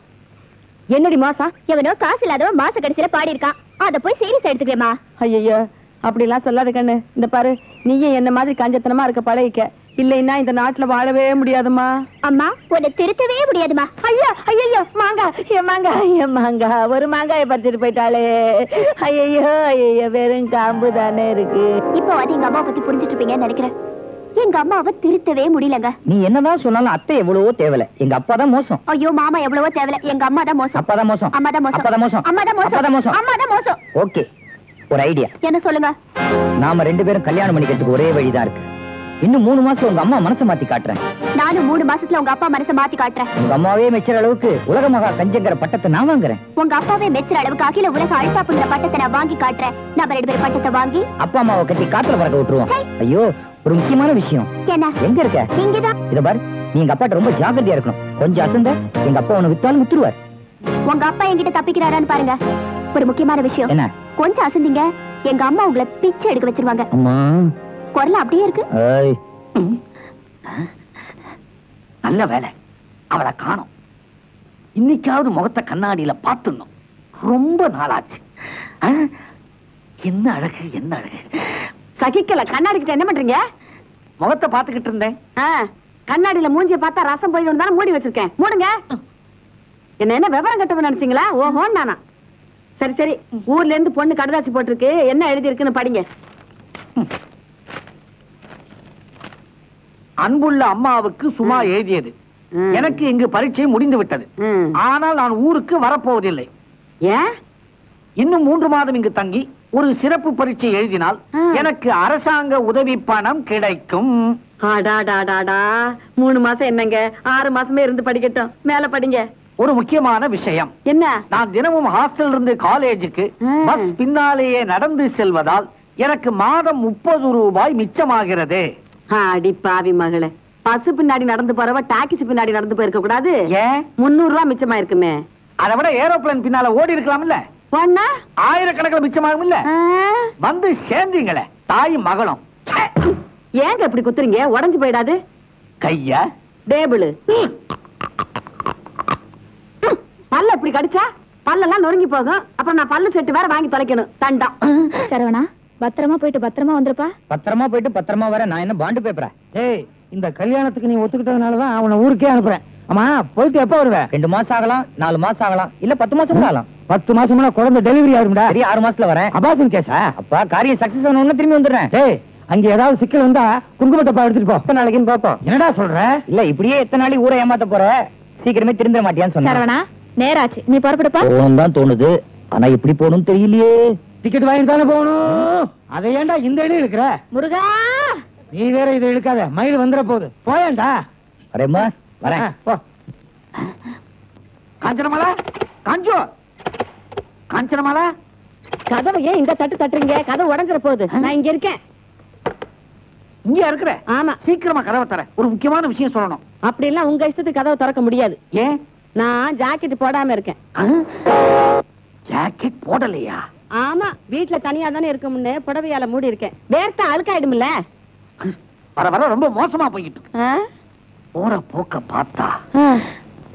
என்னடி மோசம்? எவனோ காசு இல்லாதவன் மாச கடைசியில பாடி இருக்கான், அத போய் சீரியஸ் எடுத்துக்கிறேமா? ஐயோ அப்படி எல்லாம் சொல்லாத கண்ணு. இந்த பாரு, நீயும் என்ன மாதிரி கஞ்சத்தனமா இருக்க பழகிக்க, இல்லைன்னா இந்த நாட்டுல வாழவே முடியாதுமா. அம்மா உன்னை திருத்தவே முடியாதுமா. ஐயா ஐயோ மாங்கா, என் மாங்கா, என் மாங்கா. ஒரு மாங்காயை பறிச்சுட்டு போயிட்டாளே. ஐயோ ஐயோ, வெறும் காம்பு தானே இருக்கு. இப்போ அது எங்க அம்மா பத்தி புரிஞ்சுட்டு இருப்பீங்கன்னு நினைக்கிறேன். எங்க அம்மாவை திருத்தவே முடியலங்க. நீ என்னதான் சொன்னாலும் அத்தை எவ்வளவோ தேவல, எங்க அப்பா தான் மோசம். ஐயோ மாமா எவ்வளவோ தேவல, எங்க அம்மா தான் மோசம். அப்பா தான் மோசம். அம்மா தான் மோசம். அப்பா தான் மோசம். அம்மா தான் மோசம். அப்பா தான் மோசம். அம்மா தான் மோசம். ஓகே, ஒரு ஐடியா. என்ன சொல்லுங்க? நாம 2 பேரும் கல்யாணம் பண்ணிக்கிறதுக்கு ஒரே வழிதான் இருக்கு. இன்னும் 3 மாசம் உங்க அம்மா மனசை மாத்தி காட்டுறேன். நானும் 3 மாசத்துல உங்க அப்பா மனசை மாத்தி காட்டுறேன். உங்க அம்மாவே மெச்சுற அளவுக்கு உலக மகா கஞ்சங்கிற பட்டத்தை நான் வாங்குறேன். உங்க அப்பாவே மெச்சுற அளவுக்கு அகில உலக அழுத்தாப்புங்கிற பட்டத்தை நான் வாங்கி காட்டுறேன். நம்ம 2 பேரும் பட்டத்தை வாங்கி அப்பா அம்மாவை கட்டி காத்துல பறக்க விட்டுருவோம். ஐயோ, ஒரு முக்கியமான விஷயம். என்ன? எங்க இருக்க? இங்கதான். இத பாரு, நீ எங்க அப்பாட்ட ரொம்ப ஜாக்கிரதையா இருக்கணும். கொஞ்சம் அசந்த எங்க அப்பா உனக்கு வித்தாலும் வித்துருவார். உங்க அப்பா என்கிட்ட தப்பிக்கிறாரான்னு பாருங்க. ஒரு முக்கியமான விஷயம். என்ன? கொஞ்சம் அசந்தீங்க, எங்க அம்மா உங்களை பிச்சை எடுக்க வச்சிருவாங்க. அம்மா குரல் அப்படியே இருக்கு. ஏய், நல்ல வேலை, அவளை காணோம். இன்னைக்காவது முகத்தை கண்ணாடியில பாத்துடணும். ரொம்ப நாளாச்சு. என்ன அழகு, என்ன அழகு. சகிக்கல. கண்ணாடி கிட்ட என்ன பண்றீங்க? முகத்தை பாத்துக்கிட்டு இருந்தேன். கண்ணாடியில மூஞ்சிய பார்த்தா ரசம் போயிடும் தானே மூடி வச்சிருக்கேன். மூடுங்க. என்ன விவரம் கட்டவன் நினைச்சீங்களா? ஓஹோன்னு நானா? சரி சரி, ஊர்ல இருந்து பொண்ணு கடுதாசி போட்டிருக்கு, என்ன எழுதி இருக்குன்னு படிங்க. அன்புள்ள அம்மாவுக்கு சும்மா எழுதியது. எனக்கு இங்கு பரீட்சை முடிந்து விட்டது. ஆனால் நான் ஊருக்கு வரப்போவதில்லை. ஏன்? இன்னும் 3 மாதம் இங்கு தங்கி ஒரு சிறப்பு பரீட்சை எழுதினால் எனக்கு அரசாங்க உதவி பணம் கிடைக்கும். 3 மாசம் என்னங்க, 6 மாசமே இருந்து படிக்கட்டும். மேல படிங்க. ஒரு முக்கியமான விஷயம். என்ன? நான் தினமும் ஹாஸ்டல் இருந்து காலேஜுக்கு பஸ் பின்னாலேயே நடந்து செல்வதால் எனக்கு மாதம் 30 ரூபாய் மிச்சமாகிறது. அடி பாவி மகளே, பசு பின்னாடி நடந்து போறவ டாக்ஸி பின்னாடி நடந்து போயிருக்க கூடாது? ஏன்? 300 ரூபாய் மிச்சமா இருக்குமே. அதை விட ஏரோப்ளேன் பின்னால ஓடி இருக்கலாம்ல. பொண்ணா? ஆயிரக்கணக்கில் மிச்சமாகும் இல்ல. வந்து சேர்ந்தீங்களே தாய் மகளும். ஏங்க இப்படி குத்துறீங்க? உடைஞ்சு போயிடாது. கையா டேபிள் பல்ல இப்படி கடிச்சா பல்லெல்லாம் நொறுங்கி போகும். அப்புறம் நான் பல்லு செட்டு வேற வாங்கி தொலைக்கணும். தண்டம். சரவணா, பத்திரமா போயிட்டு பத்திரமா வந்துருப்பா. பத்திரமா போயிட்டு பத்திரமா வர. நான் என்ன பாண்டு பேப்பரா? ஏய், இந்த கல்யாணத்துக்கு நீ ஒத்துக்கிட்டதுனாலதான் அவனை ஊருக்கே அனுப்புறேன். ஆமா, போயிட்டு எப்ப வருவேன்? 2 மாசம் ஆகலாம், 4 மாசம் ஆகலாம், இல்ல 10 மாசம் கூட ஆகலாம். 10 மாசம்னா குழந்தை டெலிவரி ஆகும்டா. சரி, 6 மாசத்துல வரேன். அபாசன் கேஸா? அப்பா, காரியம் சக்சஸ் ஆன திரும்பி வந்துடுறேன். ஏய், அங்க ஏதாவது சிக்கல் வந்தா குங்குமத்தப்பா எடுத்துட்டு போ. எத்தனை நாளைக்குன்னு பாப்போம். என்னடா சொல்ற? இல்ல, இப்படியே எத்தனை நாளைக்கு ஊரை ஏமாத்த போற? சீக்கிரமே திருந்த மாட்டியான்னு சொன்னேன். சரவணா, நேராச்சு, நீ புறப்படுப்பா. போகணும் தான் தோணுது, ஆனா எப்படி போகணும் தெரியலையே. டிக்கெட் வாங்கிட்டு தானே போகணும். அதை ஏன்டா இந்த இடம் இருக்கிற? முருகா, நீ வேற இதை இழுக்காத, மயில் வந்துட போகுது. போயேன்டா. வரேம்மா, வரேன். போ. காஞ்சனமாலா, காஞ்சோ, காஞ்சனமாலா. கதவை ஏன் இந்த தட்டு தட்டுறீங்க? கதவு உடைஞ்சிட போகுது. நான் இங்க இருக்கேன். இங்க இருக்கிற? ஆமா. சீக்கிரமா கதவை தர, ஒரு முக்கியமான விஷயம் சொல்லணும். அப்படி எல்லாம் உங்க இஷ்டத்துக்கு கதவை திறக்க முடியாது. ஏன்? நான் ஜாக்கெட் போடாம இருக்கேன். ஜாக்கெட் போடலையா? ஆமா, வீட்டுல தனியா தானே இருக்கும்னு புடவையால மூடி இருக்கேன். வேர்த்தா அழுக்காயிடும்ல. வர வர ரொம்ப மோசமா போய்கிட்டு இருக்கு. ஆ? போற போக்க பார்த்தா ஆ.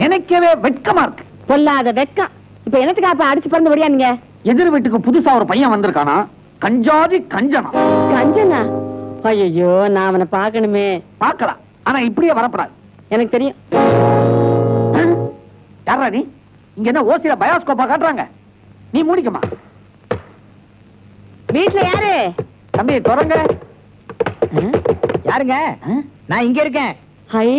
நினைக்கவே வெட்கமா இருக்கு. பொல்லாத வெட்கம். இப்ப என்னத்துக்கு அப்ப அடிச்சு பிறந்து விடியா நீங்க? எதிர் வீட்டுக்கு புதுசா ஒரு பையன் வந்திருக்கானா, கஞ்சாதி கஞ்சனா. கஞ்சனா? ஐயோ, நான் அவனை பார்க்கணுமே. பார்க்கலாம், ஆனா இப்படியே வரப்படாது. எனக்கு தெரியும். யாரா நீ? இங்க என்ன ஓசில பயோஸ்கோப்பா காட்டுறாங்க? நீ மூடிக்கமா. வீட்டுல யாரு? தம்பி தொடங்க. யாருங்க? நான் இங்க இருக்கேன். ஹை,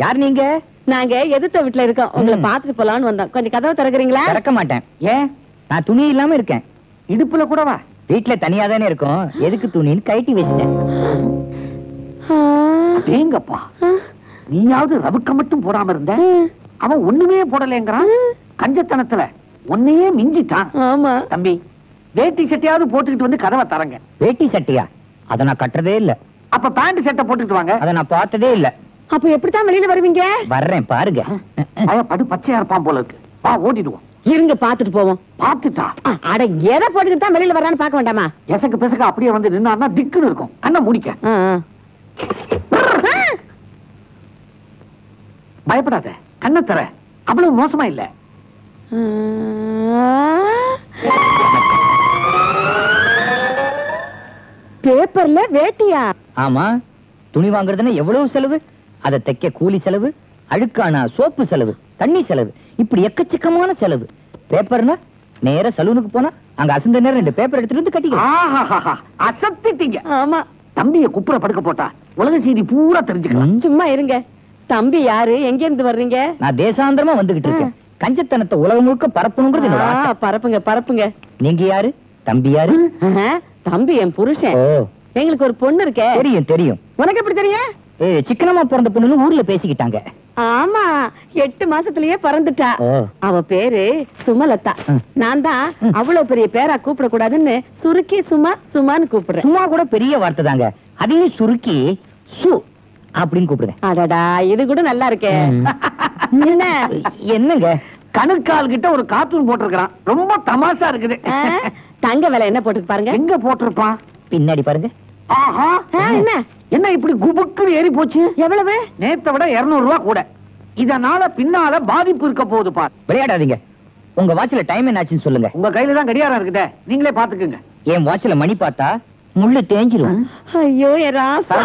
யார் நீங்க? நாங்க எதிர்த்த வீட்டுல இருக்கோம். உங்களை பாத்துட்டு போலான்னு வந்தோம். கொஞ்சம் கதவை திறக்கிறீங்களா? திறக்க மாட்டேன். ஏன்? நான் துணி இல்லாம இருக்கேன். இடுப்புல கூடவா? வீட்டுல தனியா தானே இருக்கும், எதுக்கு துணின்னு கழட்டி வச்சிட்டேன். தேங்கப்பா, நீயாவது ரவுக்க மட்டும் போடாம இருந்த, அவன் ஒண்ணுமே போடலைங்கிறான். கஞ்சத்தனத்துல ஒன்னையே மிஞ்சிட்டான். ஆமா தம்பி, வேட்டி சட்டையாவது போட்டுக்கிட்டு வந்து கதவை தரங்க. வேட்டி சட்டையா? அத நான் கட்டுறதே இல்ல. அப்ப பேண்ட் சட்டை போட்டுக்கிட்டு வாங்க. அத நான் பார்த்ததே இல்ல. அப்ப எப்படித்தான் வெளியில வருவீங்க? வர்றேன் பாருங்க. படு பச்சையா இருப்பான் போல இருக்கு. வா ஓடிடுவோம். இருங்க பாத்துட்டு போவோம். பாத்துட்டா அட, எதை போட்டுக்கிட்டு தான் வெளியில வர்றான்னு பார்க்க வேண்டாமா? எசக்கு பெசக்கு அப்படியே வந்து நின்னா திக்குன்னு இருக்கும். அண்ணா முடிக்க. பயப்படாத, கண்ணை தர. அவ்வளவு மோசமா இல்ல. பேப்பர்ல வேட்டியா? ஆமா, துணி வாங்குறதுன்னா எவ்வளவு செலவு. அதை தைக்க கூலி செலவு, அழுக்கானா சோப்பு செலவு, தண்ணி செலவு, இப்படி எக்கச்சக்கமான செலவு. பேப்பர்னா நேர சலூனுக்கு போனா அங்க அசந்த நேரம் 2 பேப்பர் எடுத்துட்டு வந்து கட்டிக்கலாம். அசத்திட்டீங்க. ஆமா. தம்பிய குப்புற படுக்க போட்டா உலக செய்தி பூரா தெரிஞ்சுக்கலாம். சும்மா இருங்க. தம்பி யாரு? எங்க இருந்து வர்றீங்க? நான் தேசாந்திரமா வந்துகிட்டு இருக்கேன். கஞ்சத்தனத்தை உலகம் முழுக்க பரப்பணுங்கிறது என்னோட ஆசை. பரப்புங்க பரப்புங்க. நீங்க யாரு? தம்பி யாரு? தம்பி என் புருஷன். எங்களுக்கு ஒரு பொண்ணு இருக்கே. தெரியும் தெரியும். உனக்கு எப்படி தெரியும்? சிக்கனமா பிறந்த பொண்ணுன்னு ஊர்ல பேசிக்கிட்டாங்க. ஆமா, 8 மாசத்திலேயே பிறந்துட்டா. அவ பேரு சுமலதா. நான் தான் அவ்வளவு பெரிய பேரா கூப்பிட கூடாதுன்னு சுருக்கி சுமான்னு கூப்பிடுறேன். சும்மா கூட பெரிய வார்த்தை தாங்க, அதையும் சுருக்கி சு அப்படின்னு கூப்பிடுங்க. அடடா, இது கூட நல்லா இருக்கே. என்ன என்னங்க? கணுக்கால் கிட்ட ஒரு கார்ட்டூன் போட்டிருக்கான், ரொம்ப தமாஷா இருக்குது. தங்க விலை என்ன போட்டு பாருங்க. எங்க போட்டிருப்பான்? பின்னாடி பாருங்க. ஆஹா, என்ன என்ன இப்படி குபுக்குன்னு ஏறி போச்சு? எவ்வளவு? நேத்தை விட 200 ரூபாய் கூட. இதனால பின்னால பாதிப்பு இருக்க போகுது பார். விளையாடாதீங்க. உங்க வாட்ச்ல டைம் என்னாச்சுன்னு சொல்லுங்க. உங்க கையில தான் கடியாரம் இருக்குதே, நீங்களே பாத்துக்குங்க. என் வாட்ச்ல மணி பார்த்தா முள்ளு தேஞ்சிரும். ஐயோ ராசா,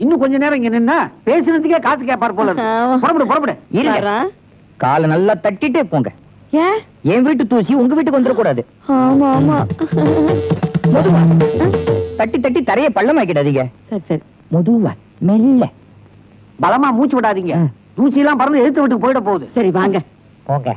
இன்னும் கொஞ்ச நேரம் இங்க நின்னா பேசுறதுக்கே காசு கேட்பார் போல இருக்கு. புறப்படு. இருங்க, காலை நல்லா தட்டிட்டே போங்க. என் வீட்டு தூசி உங்க வீட்டுக்கு வந்துடக்கூடாது. ஆமா ஆமா. தட்டி தட்டி தரைய பள்ளமாக்கிடாதீங்க. சரி சரி, மெதுவா மெல்ல. பலமா மூச்சு விடாதீங்க, தூசி எல்லாம் பறந்து எழுத்து விட்டு போயிட போகுது. சரி வாங்க போங்க.